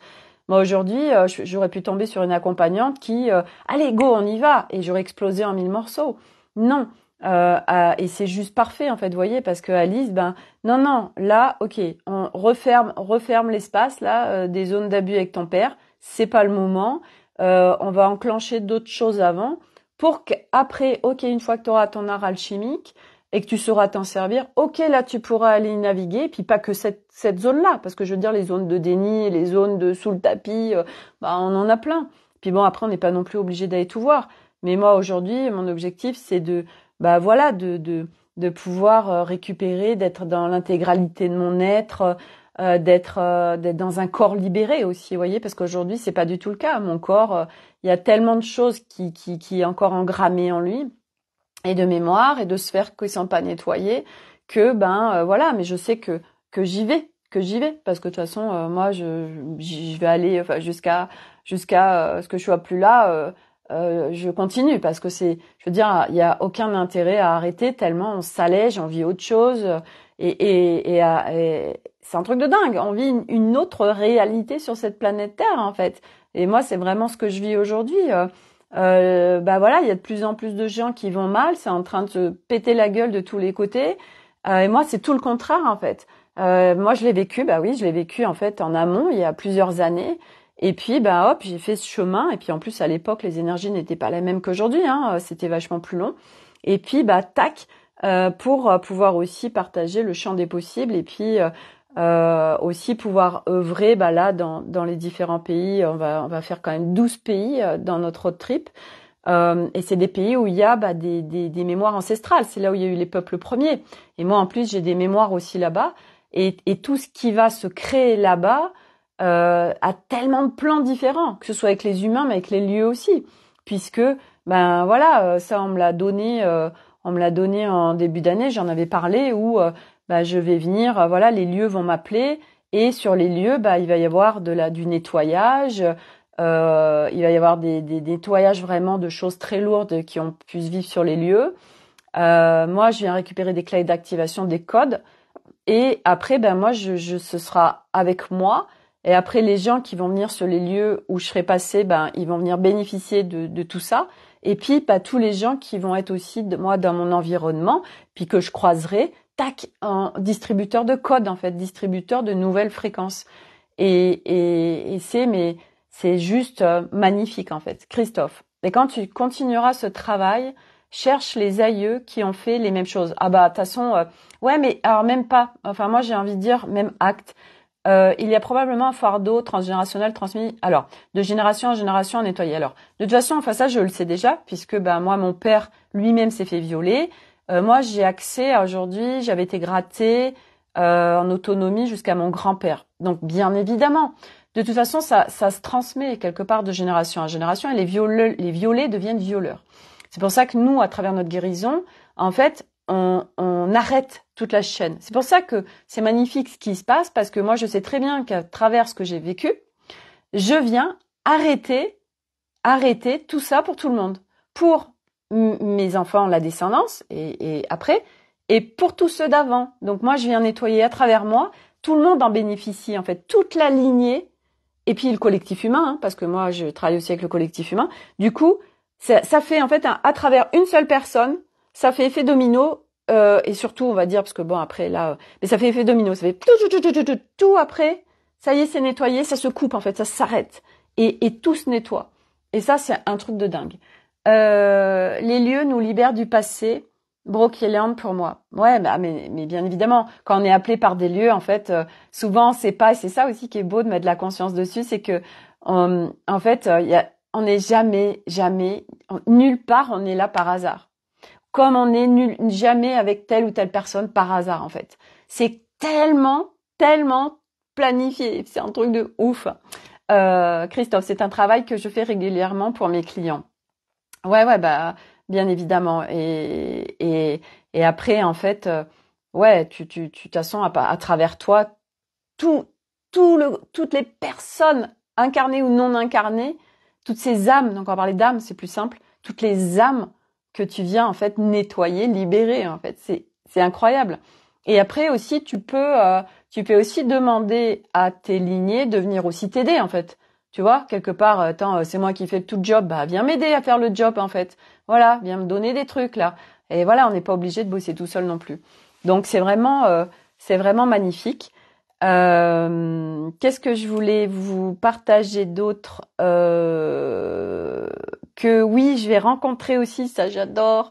Moi aujourd'hui j'aurais pu tomber sur une accompagnante qui allez go on y va et j'aurais explosé en mille morceaux. Non. Et c'est juste parfait en fait, vous voyez, parce que Alice, ben non, là, ok, on referme l'espace là des zones d'abus avec ton père. C'est pas le moment. On va enclencher d'autres choses avant pour qu'après, ok, une fois que tu auras ton art alchimique et que tu sauras t'en servir, ok, là tu pourras aller naviguer. Et puis pas que cette zone-là, parce que je veux dire les zones de déni, les zones de sous le tapis, bah on en a plein. Puis bon, après on n'est pas non plus obligé d'aller tout voir. Mais moi aujourd'hui, mon objectif c'est de bah voilà de pouvoir récupérer, d'être dans l'intégralité de mon être, d'être dans un corps libéré aussi, vous voyez, parce qu'aujourd'hui c'est pas du tout le cas. Mon corps, il y a tellement de choses qui est encore engrammées en lui et de mémoire et de sphères qui sont pas nettoyées que ben voilà, mais je sais que j'y vais parce que de toute façon moi je vais aller enfin jusqu'à ce que je sois plus là. Je continue parce que je veux dire, il y a aucun intérêt à arrêter tellement on s'allège, on vit autre chose et c'est un truc de dingue. On vit une autre réalité sur cette planète Terre en fait. Et moi, c'est vraiment ce que je vis aujourd'hui. Bah voilà, il y a de plus en plus de gens qui vont mal, c'est en train de se péter la gueule de tous les côtés. Et moi, c'est tout le contraire en fait. Moi, je l'ai vécu, bah oui, je l'ai vécu en fait en amont il y a plusieurs années. Et puis, bah hop, j'ai fait ce chemin. Et puis en plus, à l'époque, les énergies n'étaient pas les mêmes qu'aujourd'hui. Hein, c'était vachement plus long. Et puis, bah tac, pour pouvoir aussi partager le champ des possibles. Et puis aussi pouvoir œuvrer, bah là, dans les différents pays. On va faire quand même 12 pays dans notre road trip. Et c'est des pays où il y a bah, des mémoires ancestrales. C'est là où il y a eu les peuples premiers. Et moi, en plus, j'ai des mémoires aussi là-bas. Et tout ce qui va se créer là-bas a tellement de plans différents, que ce soit avec les humains, mais avec les lieux aussi. Puisque, ben voilà, ça on me l'a donné en début d'année. J'en avais parlé où bah, je vais venir. Voilà, les lieux vont m'appeler. Et sur les lieux, bah, il va y avoir du nettoyage. Il va y avoir des nettoyages vraiment de choses très lourdes qui ont pu se vivre sur les lieux. Moi, je viens récupérer des clés d'activation, des codes. Et après, ben moi, ce sera avec moi. Et après, les gens qui vont venir sur les lieux où je serai passée, ben ils vont venir bénéficier de tout ça. Et puis, pas tous les gens qui vont être aussi moi dans mon environnement, puis que je croiserai, tac, en distributeur de codes en fait, distributeur de nouvelles fréquences. Et c'est juste magnifique en fait, Christophe. Et quand tu continueras ce travail, cherche les aïeux qui ont fait les mêmes choses. Ah bah de toute façon, ouais, mais alors même pas. Enfin moi j'ai envie de dire même acte. Il y a probablement un fardeau transgénérationnel transmis. Alors de génération en génération nettoyé. Alors de toute façon, enfin ça je le sais déjà puisque bah moi mon père lui-même s'est fait violer. Moi j'ai accès à aujourd'hui, j'avais été grattée en autonomie jusqu'à mon grand-père. Donc bien évidemment. De toute façon, ça se transmet quelque part de génération en génération et les violés deviennent violeurs. C'est pour ça que nous, à travers notre guérison, en fait, on arrête toute la chaîne. C'est pour ça que c'est magnifique ce qui se passe, parce que moi, je sais très bien qu'à travers ce que j'ai vécu, je viens arrêter tout ça pour tout le monde. Pour mes enfants, la descendance, et après, et pour tous ceux d'avant. Donc moi, je viens nettoyer à travers moi. Tout le monde en bénéficie, en fait. Toute la lignée, et puis le collectif humain, hein, parce que moi, je travaille aussi avec le collectif humain. Du coup, ça fait en fait à travers une seule personne, ça fait effet domino et surtout on va dire parce que bon après là, mais ça fait effet domino, ça fait tout après, ça y est c'est nettoyé, ça se coupe en fait, ça s'arrête et tout se nettoie. Et ça c'est un truc de dingue. Les lieux nous libèrent du passé. Brocchielian pour moi. Ouais, bah mais bien évidemment, quand on est appelé par des lieux, en fait, souvent c'est pas, et c'est ça aussi qui est beau de mettre de la conscience dessus, c'est que en fait, on n'est jamais, nulle part on est là par hasard. Comme on n'est jamais avec telle ou telle personne par hasard en fait. C'est tellement planifié, c'est un truc de ouf. Christophe, c'est un travail que je fais régulièrement pour mes clients. Ouais, bah bien évidemment. Et après, en fait, ouais, de toute façon, à travers toi, tout toutes les personnes incarnées ou non incarnées, toutes ces âmes, donc on va parler d'âmes, c'est plus simple, toutes les âmes que tu viens en fait nettoyer, libérer en fait, c'est incroyable. Et après aussi tu peux aussi demander à tes lignées de venir aussi t'aider en fait. Tu vois, quelque part, attends, c'est moi qui fais tout le job, bah viens m'aider à faire le job en fait. Voilà, viens me donner des trucs là. Et voilà, on n'est pas obligé de bosser tout seul non plus. Donc c'est vraiment magnifique. Qu'est-ce que je voulais vous partager d'autre que oui, je vais rencontrer aussi, ça j'adore.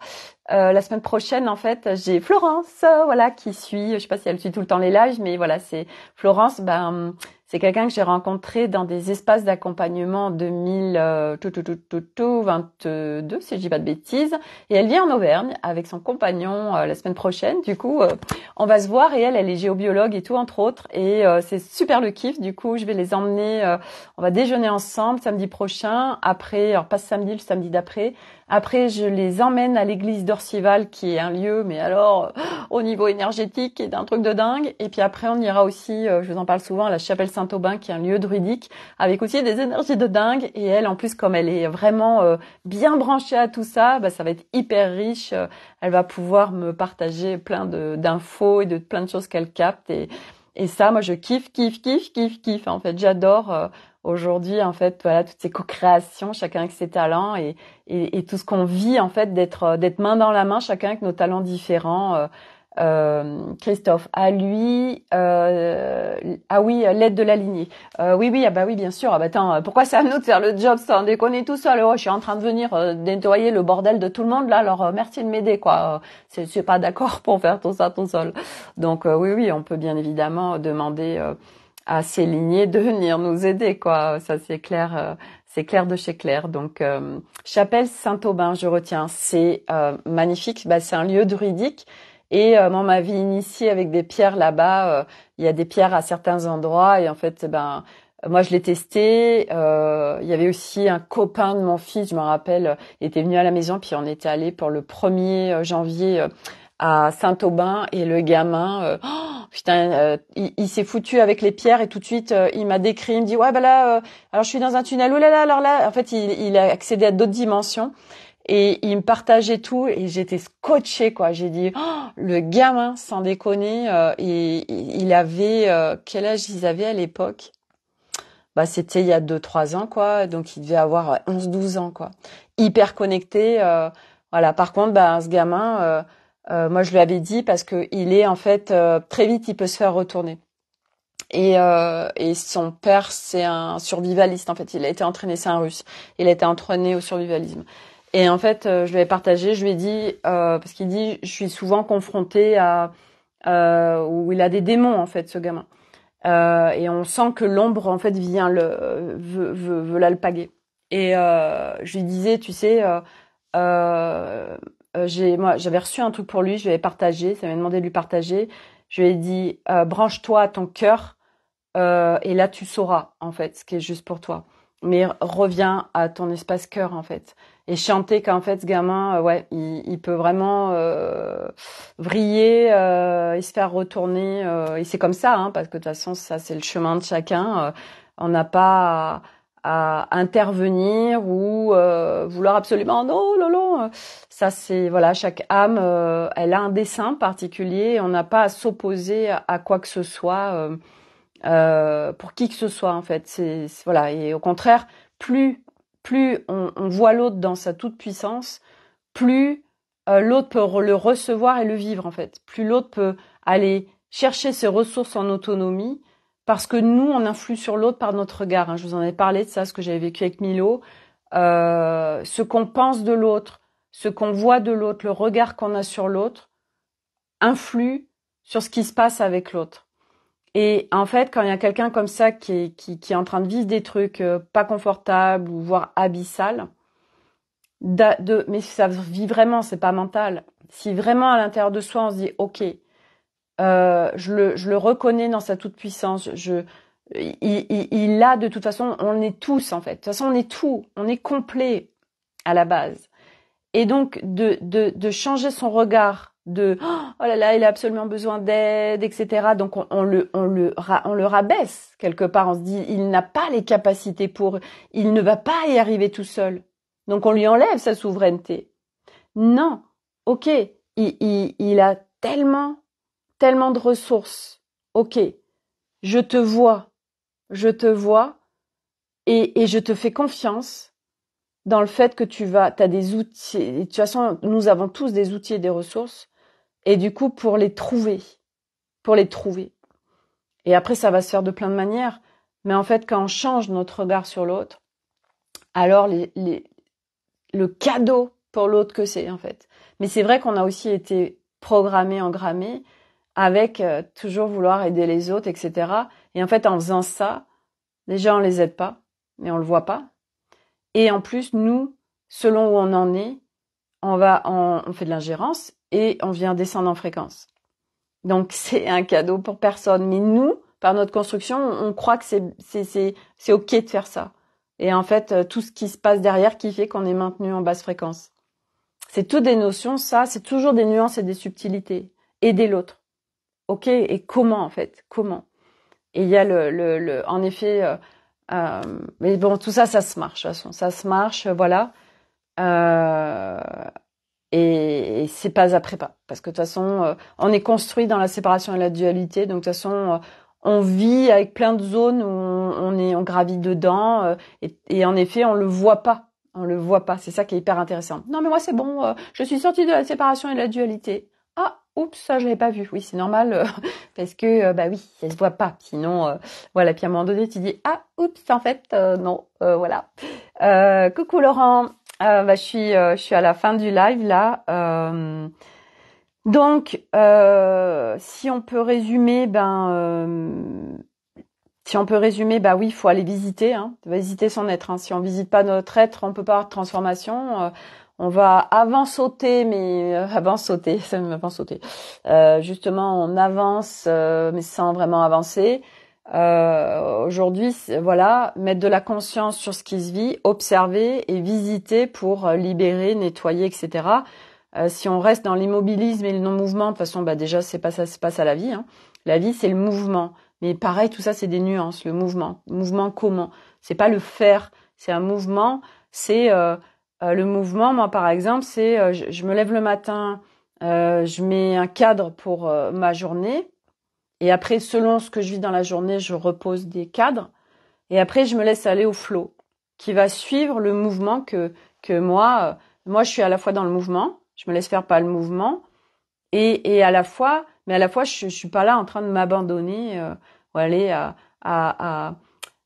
La semaine prochaine, en fait, j'ai Florence, voilà, qui suit. Je sais pas si elle suit tout le temps les lives, mais voilà, c'est Florence. C'est quelqu'un que j'ai rencontré dans des espaces d'accompagnement en 2022, si je dis pas de bêtises. Et elle vient en Auvergne avec son compagnon la semaine prochaine. Du coup, on va se voir et elle est géobiologue et tout, entre autres. Et c'est super le kiff. Du coup, je vais les emmener. On va déjeuner ensemble samedi prochain. Après, alors pas ce samedi, le samedi d'après. Après, je les emmène à l'église d'Orcival, qui est un lieu, mais alors, au niveau énergétique, qui est un truc de dingue. Et puis après, on ira aussi, je vous en parle souvent, à la chapelle Saint-Aubin, qui est un lieu druidique, avec aussi des énergies de dingue. Et elle, en plus, comme elle est vraiment bien branchée à tout ça, ça va être hyper riche. Elle va pouvoir me partager plein d'infos et de plein de choses qu'elle capte. Et ça, moi, je kiffe. En fait, j'adore aujourd'hui, en fait, voilà, toutes ces co-créations, chacun avec ses talents et tout ce qu'on vit, en fait, d'être main dans la main, chacun avec nos talents différents. Christophe, à lui, ah oui, l'aide de la lignée. Oui, ah bah oui, bien sûr. Ah bah attends, pourquoi c'est à nous de faire le job sans déconner tout seul? Oh, je suis en train de venir nettoyer le bordel de tout le monde là. Alors merci de m'aider quoi. Je suis pas d'accord pour faire tout ça tout seul. Donc oui, on peut bien évidemment demander à ces lignées de venir nous aider quoi. Ça c'est clair. C'est clair de chez clair. Donc, chapelle Saint-Aubin, je retiens. C'est magnifique. C'est un lieu druidique. Et moi, on m'avait initiée avec des pierres là-bas. Il y a des pierres à certains endroits. Et en fait, moi, je l'ai testé. Il y avait aussi un copain de mon fils, je me rappelle, il était venu à la maison. Puis on était allé pour le 1er janvier à Saint-Aubin. Et le gamin... putain, il s'est foutu avec les pierres et tout de suite il m'a décrit, il me dit ouais là alors je suis dans un tunnel, oh là là, alors là en fait il a accédé à d'autres dimensions et il me partageait tout et j'étais scotchée quoi. J'ai dit le gamin sans déconner il avait quel âge ils avaient à l'époque? C'était il y a 2-3 ans quoi, donc il devait avoir 11-12 ans quoi. Hyper connecté voilà. Par contre ce gamin moi, je lui avais dit parce que il est en fait très vite, il peut se faire retourner. Et son père, c'est un survivaliste en fait. Il a été entraîné, c'est un Russe. Il a été entraîné au survivalisme. Et en fait, je lui ai partagé, je lui ai dit parce qu'il dit, je suis souvent confrontée à où il a des démons en fait, ce gamin. Et on sent que l'ombre en fait vient veut l'alpaguer. Et je lui disais, tu sais. J'avais reçu un truc pour lui, je lui avais partagé, ça m'a demandé de lui partager. Je lui ai dit, branche-toi à ton cœur, et là tu sauras en fait ce qui est juste pour toi. Mais reviens à ton espace cœur en fait. Et chanter qu'en fait ce gamin, il peut vraiment vriller et se faire retourner. Et c'est comme ça, parce que de toute façon ça c'est le chemin de chacun. On n'a pas à intervenir ou vouloir absolument non. Ça c'est voilà, chaque âme elle a un dessein particulier. On n'a pas à s'opposer à quoi que ce soit pour qui que ce soit en fait. C'est voilà, et au contraire, plus on voit l'autre dans sa toute puissance, plus l'autre peut le recevoir et le vivre en fait. Plus l'autre peut aller chercher ses ressources en autonomie. Parce que nous, on influe sur l'autre par notre regard. Je vous en ai parlé de ça, ce que j'avais vécu avec Milo. Ce qu'on pense de l'autre, ce qu'on voit de l'autre, le regard qu'on a sur l'autre, influe sur ce qui se passe avec l'autre. Et en fait, quand il y a quelqu'un comme ça qui est en train de vivre des trucs pas confortables ou voire abyssales, mais ça vit vraiment, c'est pas mental. Si vraiment à l'intérieur de soi, on se dit « Ok ». Je le reconnais dans sa toute puissance. Il a de toute façon, on est tous en fait. De toute façon, on est tout, on est complet à la base. Et donc de changer son regard de oh là là, il a absolument besoin d'aide, etc. Donc on le rabaisse quelque part. On se dit il n'a pas les capacités pour, il ne va pas y arriver tout seul. Donc on lui enlève sa souveraineté. Non, ok, il a tellement de ressources. Ok, je te vois et je te fais confiance dans le fait que t'as des outils. Et de toute façon, nous avons tous des outils et des ressources. Et du coup, pour les trouver. Et après, ça va se faire de plein de manières. Mais en fait, quand on change notre regard sur l'autre, alors le cadeau pour l'autre que c'est, en fait. Mais c'est vrai qu'on a aussi été programmé, engrammé, avec toujours vouloir aider les autres, etc. Et en fait, en faisant ça, déjà, on les aide pas, mais on le voit pas. Et en plus, nous, selon où on en est, on fait de l'ingérence et on vient descendre en fréquence. Donc, c'est un cadeau pour personne. Mais nous, par notre construction, on croit que c'est OK de faire ça. Et en fait, tout ce qui se passe derrière qui fait qu'on est maintenu en basse fréquence. C'est toutes des notions, ça, c'est toujours des nuances et des subtilités. Aider l'autre. OK, et comment, en fait? Comment? Et il y a en effet, mais bon, tout ça, ça se marche, de toute façon. Ça se marche, voilà. Et c'est pas après pas. Parce que de toute façon, on est construit dans la séparation et la dualité. Donc de toute façon, on vit avec plein de zones où on gravit dedans. Et en effet, on le voit pas. On le voit pas. C'est ça qui est hyper intéressant. Non, mais moi, c'est bon. Je suis sortie de la séparation et de la dualité. Ah, oups, ça, je l'avais pas vu. Oui, c'est normal. Parce que, bah oui, ça se voit pas. Sinon, voilà. Puis à un moment donné, tu dis, ah, oups, en fait, non. Voilà. Coucou Laurent. Je suis à la fin du live là. Donc, si on peut résumer, bah oui, il faut aller visiter. Hein, visiter son être. Hein. Si on visite pas notre être, on peut pas avoir de transformation. On va avant sauter, justement, on avance, mais sans vraiment avancer. Aujourd'hui, voilà, mettre de la conscience sur ce qui se vit, observer et visiter pour libérer, nettoyer, etc. Si on reste dans l'immobilisme et le non-mouvement, de toute façon, bah déjà, c'est pas ça la vie. Hein. La vie, c'est le mouvement. Mais pareil, tout ça, c'est des nuances. Le mouvement, comment? C'est pas le faire, c'est un mouvement. C'est le mouvement. Moi, par exemple, c'est je me lève le matin, je mets un cadre pour ma journée. Et après, selon ce que je vis dans la journée, je repose des cadres. Et après, je me laisse aller au flow, qui va suivre le mouvement que moi, je suis à la fois dans le mouvement, je me laisse faire par le mouvement, et à la fois, je suis pas là en train de m'abandonner, ou aller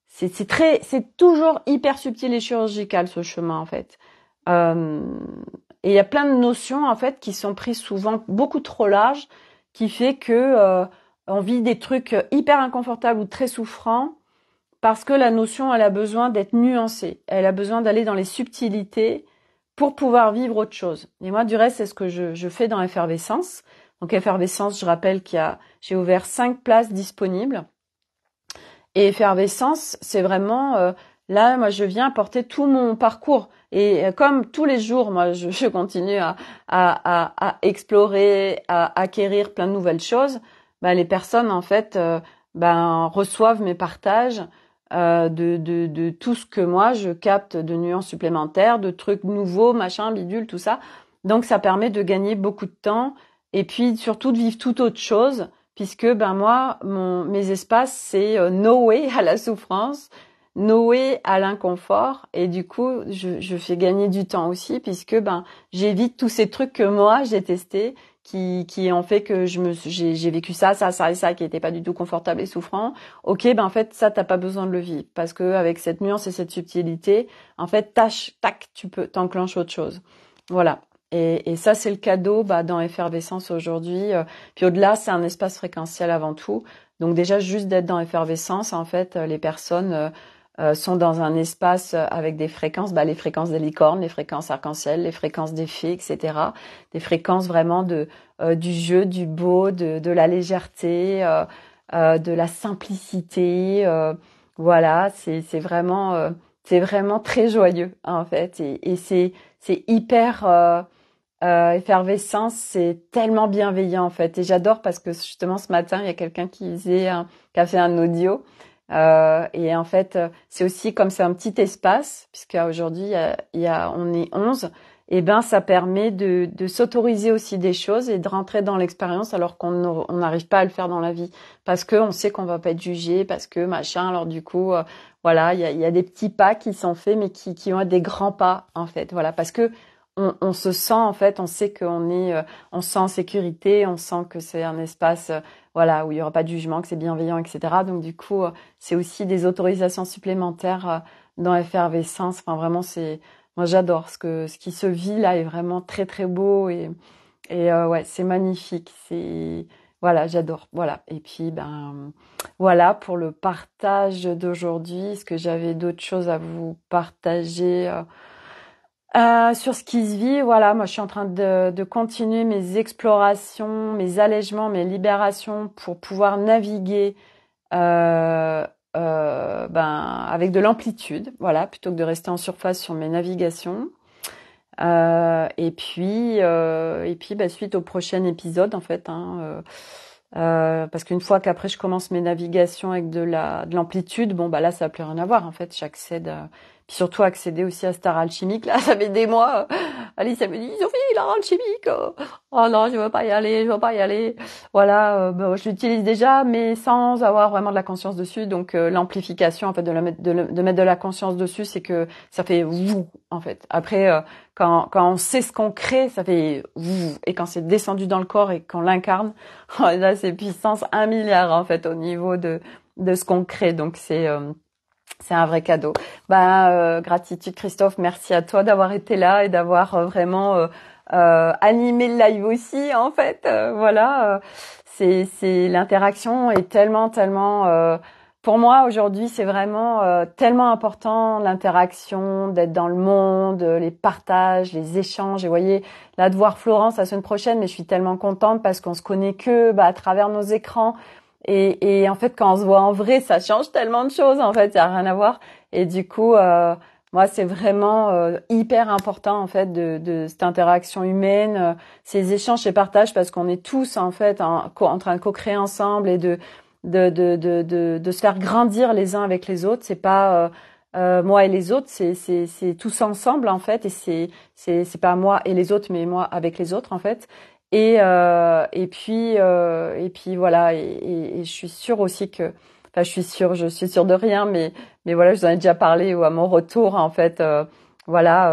c'est toujours hyper subtil et chirurgical ce chemin en fait. Et il y a plein de notions en fait qui sont prises souvent beaucoup trop larges, qui fait que on vit des trucs hyper inconfortables ou très souffrants parce que la notion, elle a besoin d'être nuancée. Elle a besoin d'aller dans les subtilités pour pouvoir vivre autre chose. Et moi, du reste, c'est ce que je fais dans Effervescence. Donc, Effervescence, je rappelle j'ai ouvert 5 places disponibles. Et Effervescence, c'est vraiment, là, moi, je viens apporter tout mon parcours. Et comme tous les jours, moi, je continue à explorer, à acquérir plein de nouvelles choses, les personnes, en fait, reçoivent mes partages de tout ce que moi, je capte de nuances supplémentaires, de trucs nouveaux, machin, bidule, tout ça. Donc, ça permet de gagner beaucoup de temps et puis surtout de vivre toute autre chose puisque moi, mes espaces, c'est no way à la souffrance, no way à l'inconfort, et du coup, je fais gagner du temps aussi, puisque j'évite tous ces trucs que moi j'ai testés, qui ont fait que j'ai vécu ça et ça, qui était pas du tout confortable et souffrant. Ok, en fait, ça, t'as pas besoin de le vivre, parce que avec cette nuance et cette subtilité, en fait, tac, t'enclenches autre chose. Voilà. Et ça, c'est le cadeau dans Effervescence aujourd'hui. Puis au-delà, c'est un espace fréquentiel avant tout. Donc déjà, juste d'être dans Effervescence, en fait, les personnes sont dans un espace avec des fréquences, les fréquences des licornes, les fréquences arc-en-ciel, les fréquences des fées, etc. Des fréquences vraiment du jeu, du beau, de la légèreté, de la simplicité. Voilà, c'est vraiment très joyeux, en fait. Et c'est hyper... Effervescence, c'est tellement bienveillant en fait. Et j'adore parce que justement ce matin, il y a quelqu'un qui a fait un audio. Et en fait, c'est aussi comme c'est un petit espace, puisque aujourd'hui on est 11. Et ben ça permet de s'autoriser aussi des choses et de rentrer dans l'expérience alors on n'arrive pas à le faire dans la vie parce que on sait qu'on va pas être jugé, parce que machin. Alors du coup, voilà, il y a des petits pas qui sont faits, mais qui ont des grands pas en fait. Voilà, parce que on se sent en fait, on sait on se sent en sécurité, on sent que c'est un espace, voilà, où il y aura pas de jugement, que c'est bienveillant, etc. Donc du coup, c'est aussi des autorisations supplémentaires dans l'effervescence. Enfin vraiment, moi j'adore ce qui se vit là est vraiment très très beau et ouais, c'est magnifique. Voilà, j'adore. Voilà. Et puis voilà pour le partage d'aujourd'hui. Est-ce que j'avais d'autres choses à vous partager? Sur ce qui se vit, voilà, moi je suis en train de continuer mes explorations, mes allègements, mes libérations pour pouvoir naviguer avec de l'amplitude, voilà, plutôt que de rester en surface sur mes navigations. Suite au prochain épisode en fait, parce qu'une fois qu'après je commence mes navigations avec de l'amplitude, bon bah là ça n'a plus rien à voir en fait, j'accède puis surtout accéder aussi à Star Alchimique, là ça fait des mois, Alice elle me dit Sophie, l'art alchimique, oh non je veux pas y aller, je veux pas y aller, voilà, je l'utilise déjà mais sans avoir vraiment de la conscience dessus, donc l'amplification en fait de mettre de la conscience dessus, c'est que ça fait vous en fait. Après quand on sait ce qu'on crée, ça fait vous, et quand c'est descendu dans le corps et qu'on l'incarne, là c'est puissance 1 milliard en fait au niveau de ce qu'on crée, donc c'est un vrai cadeau. Gratitude Christophe, merci à toi d'avoir été là et d'avoir vraiment animé le live aussi en fait. Voilà, c'est l'interaction est tellement pour moi aujourd'hui, c'est vraiment tellement important l'interaction, d'être dans le monde, les partages, les échanges. Et vous voyez, là de voir Florence la semaine prochaine, mais je suis tellement contente parce qu'on se connaît que à travers nos écrans. Et en fait, quand on se voit en vrai, ça change tellement de choses. En fait, il y a rien à voir. Et du coup, moi, c'est vraiment hyper important en fait de cette interaction humaine, ces échanges, ces partages, parce qu'on est tous en fait en train de co-créer ensemble et de se faire grandir les uns avec les autres. C'est pas moi et les autres, c'est tous ensemble en fait. Et c'est pas moi et les autres, mais moi avec les autres en fait. Et puis voilà, et je suis sûre aussi enfin je suis sûre de rien, mais voilà, je vous en ai déjà parlé ou à mon retour en fait, voilà,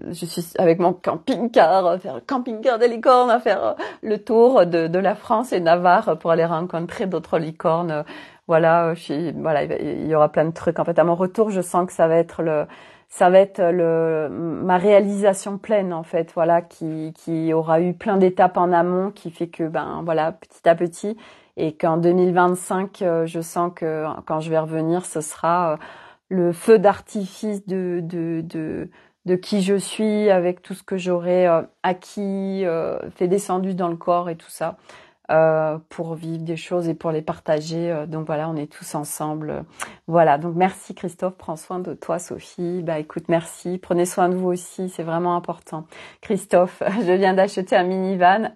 je suis avec mon camping-car, à faire le camping-car des licornes, à faire le tour de la France et Navarre pour aller rencontrer d'autres licornes. Voilà, voilà, il y aura plein de trucs. En fait, à mon retour, je sens que ça va être ma réalisation pleine en fait, voilà, qui aura eu plein d'étapes en amont, qui fait que voilà, petit à petit, et qu'en 2025 je sens que quand je vais revenir, ce sera le feu d'artifice de qui je suis, avec tout ce que j'aurai acquis, fait descendu dans le corps et tout ça, pour vivre des choses et pour les partager. Donc voilà, on est tous ensemble. Voilà, donc merci Christophe, prends soin de toi Sophie. Écoute, merci, prenez soin de vous aussi, c'est vraiment important. Christophe, je viens d'acheter un minivan,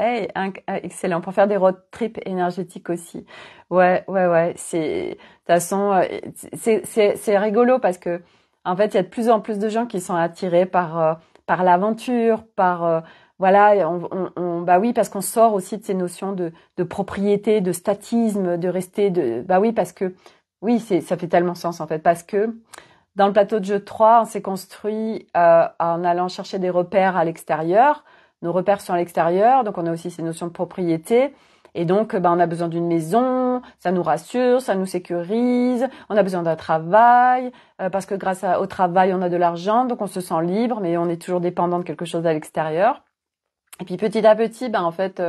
excellent, pour faire des road trips énergétiques aussi. Ouais, de toute façon, c'est rigolo parce que en fait, il y a de plus en plus de gens qui sont attirés par l'aventure, voilà, oui, parce qu'on sort aussi de ces notions de propriété, de statisme, de rester oui, parce que, oui, ça fait tellement sens, en fait, parce que dans le plateau de jeu 3, on s'est construit, en allant chercher des repères à l'extérieur. Nos repères sont à l'extérieur, donc on a aussi ces notions de propriété. Et donc, on a besoin d'une maison, ça nous rassure, ça nous sécurise. On a besoin d'un travail, parce que grâce au travail, on a de l'argent, donc on se sent libre, mais on est toujours dépendant de quelque chose à l'extérieur. Et puis petit à petit, en fait,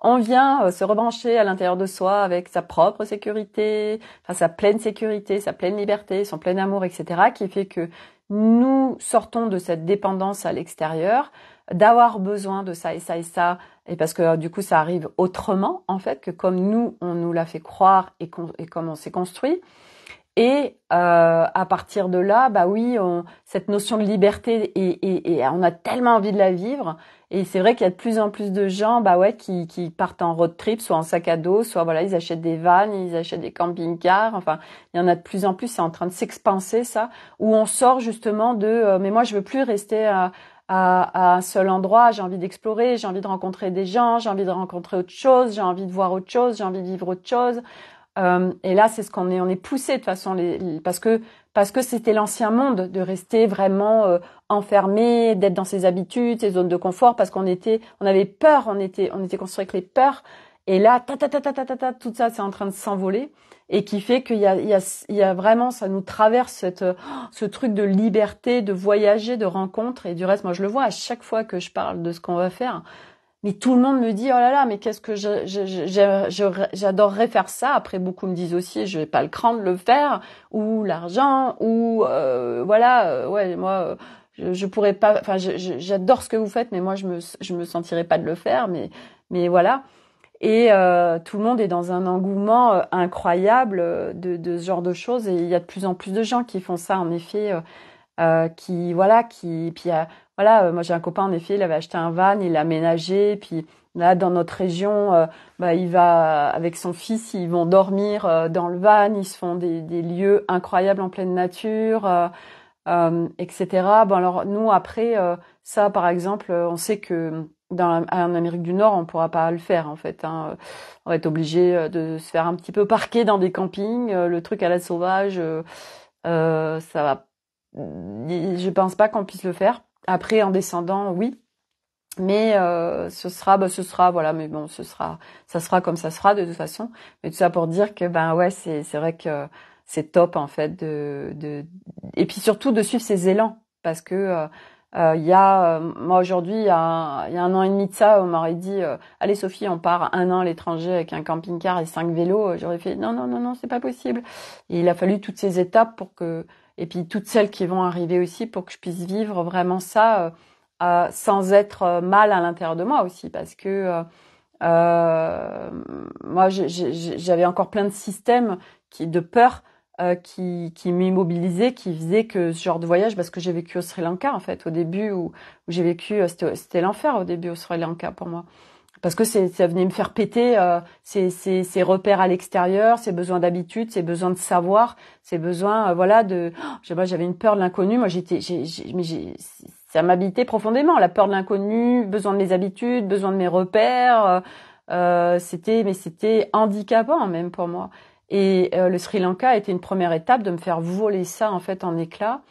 on vient se rebrancher à l'intérieur de soi avec sa propre sécurité, enfin sa pleine sécurité, sa pleine liberté, son plein amour, etc., qui fait que nous sortons de cette dépendance à l'extérieur, d'avoir besoin de ça et ça et ça, et parce que du coup ça arrive autrement en fait que comme nous on nous l'a fait croire et comme on s'est construit. Et à partir de là, bah oui, cette notion de liberté et on a tellement envie de la vivre. Et c'est vrai qu'il y a de plus en plus de gens, bah ouais, qui partent en road trip, soit en sac à dos, soit voilà, ils achètent des vannes, ils achètent des camping-cars. Enfin, il y en a de plus en plus. C'est en train de s'expanser ça, où on sort justement de. Mais moi, je veux plus rester à un seul endroit. J'ai envie d'explorer, j'ai envie de rencontrer des gens, j'ai envie de rencontrer autre chose, j'ai envie de voir autre chose, j'ai envie de vivre autre chose. Et là, c'est ce on est poussé de toute façon, parce que c'était l'ancien monde de rester vraiment enfermé, d'être dans ses habitudes, ses zones de confort, parce on avait peur, on était construit avec les peurs. Et là, tout ça, c'est en train de s'envoler, et qui fait qu'il y a vraiment, ça nous traverse ce truc de liberté, de voyager, de rencontre. Et du reste, moi, je le vois à chaque fois que je parle de ce qu'on va faire. Mais tout le monde me dit, oh là là, mais qu'est-ce que j'adorerais faire ça. Après, beaucoup me disent aussi, je n'ai pas le cran de le faire, ou l'argent, ou ouais, moi, je pourrais pas. Enfin, j'adore ce que vous faites, mais moi, je me sentirais pas de le faire. Mais voilà. Et tout le monde est dans un engouement incroyable de ce genre de choses. Et il y a de plus en plus de gens qui font ça, en effet. Moi j'ai un copain, en effet, il avait acheté un van, il l'a aménagé, puis là dans notre région, il va avec son fils, ils vont dormir dans le van, ils se font des lieux incroyables en pleine nature, etc. Bon alors nous après ça par exemple, on sait que en Amérique du Nord on pourra pas le faire en fait, hein. On va être obligé de se faire un petit peu parquer dans des campings, le truc à la sauvage, ça va. Je pense pas qu'on puisse le faire. Après, en descendant, oui. Mais ce sera, voilà. Mais bon, ça sera comme ça sera de toute façon. Mais tout ça pour dire que ben ouais, c'est vrai que c'est top en fait et puis surtout de suivre ses élans, parce que il y a moi aujourd'hui il y a un an et demi de ça, on m'aurait dit allez Sophie, on part un an à l'étranger avec un camping-car et 5 vélos. J'aurais fait non non non non, c'est pas possible. Et il a fallu toutes ces étapes et puis toutes celles qui vont arriver aussi, pour que je puisse vivre vraiment ça sans être mal à l'intérieur de moi aussi, parce que moi j'avais encore plein de systèmes de peur qui m'immobilisaient, qui faisaient que ce genre de voyage, parce que j'ai vécu au Sri Lanka en fait au début, où j'ai vécu, c'était l'enfer au début au Sri Lanka pour moi. Parce que ça venait me faire péter ces repères à l'extérieur, ces besoins d'habitude, ces besoins de savoir, ces besoins voilà moi j'avais une peur de l'inconnu. Moi ça m'habitait profondément, la peur de l'inconnu, besoin de mes habitudes, besoin de mes repères. C'était handicapant même pour moi. Et le Sri Lanka a été une première étape de me faire voler ça en fait en éclats.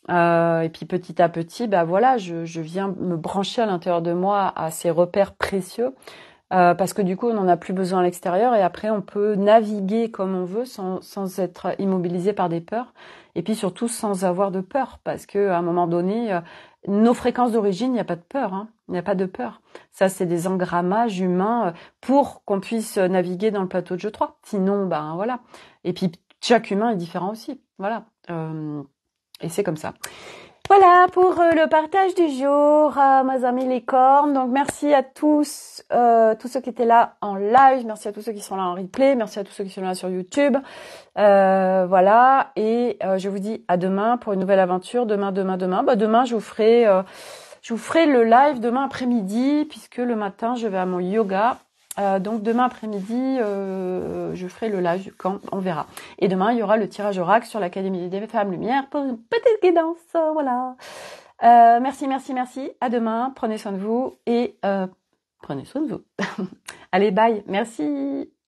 Et puis petit à petit, bah voilà, je viens me brancher à l'intérieur de moi à ces repères précieux, parce que du coup, on n'en a plus besoin à l'extérieur, et après, on peut naviguer comme on veut sans être immobilisé par des peurs, et puis surtout sans avoir de peur, parce que à un moment donné, nos fréquences d'origine, il n'y a pas de peur, hein, il n'y a pas de peur. Ça, c'est des engrammages humains pour qu'on puisse naviguer dans le plateau de jeu 3. Sinon, ben voilà. Et puis chaque humain est différent aussi, voilà. Et c'est comme ça. Voilà pour le partage du jour, mes amis licornes. Donc merci à tous ceux qui étaient là en live, merci à tous ceux qui sont là en replay, merci à tous ceux qui sont là sur YouTube. Voilà, et je vous dis à demain pour une nouvelle aventure. Demain, demain je vous ferai le live demain après-midi, puisque le matin je vais à mon yoga. Donc demain après-midi, je ferai le live quand on verra. Et demain, il y aura le tirage au rack sur l'Académie des Femmes Lumière pour une petite guidance. Voilà. Merci. À demain. Prenez soin de vous et prenez soin de vous. Allez, bye. Merci.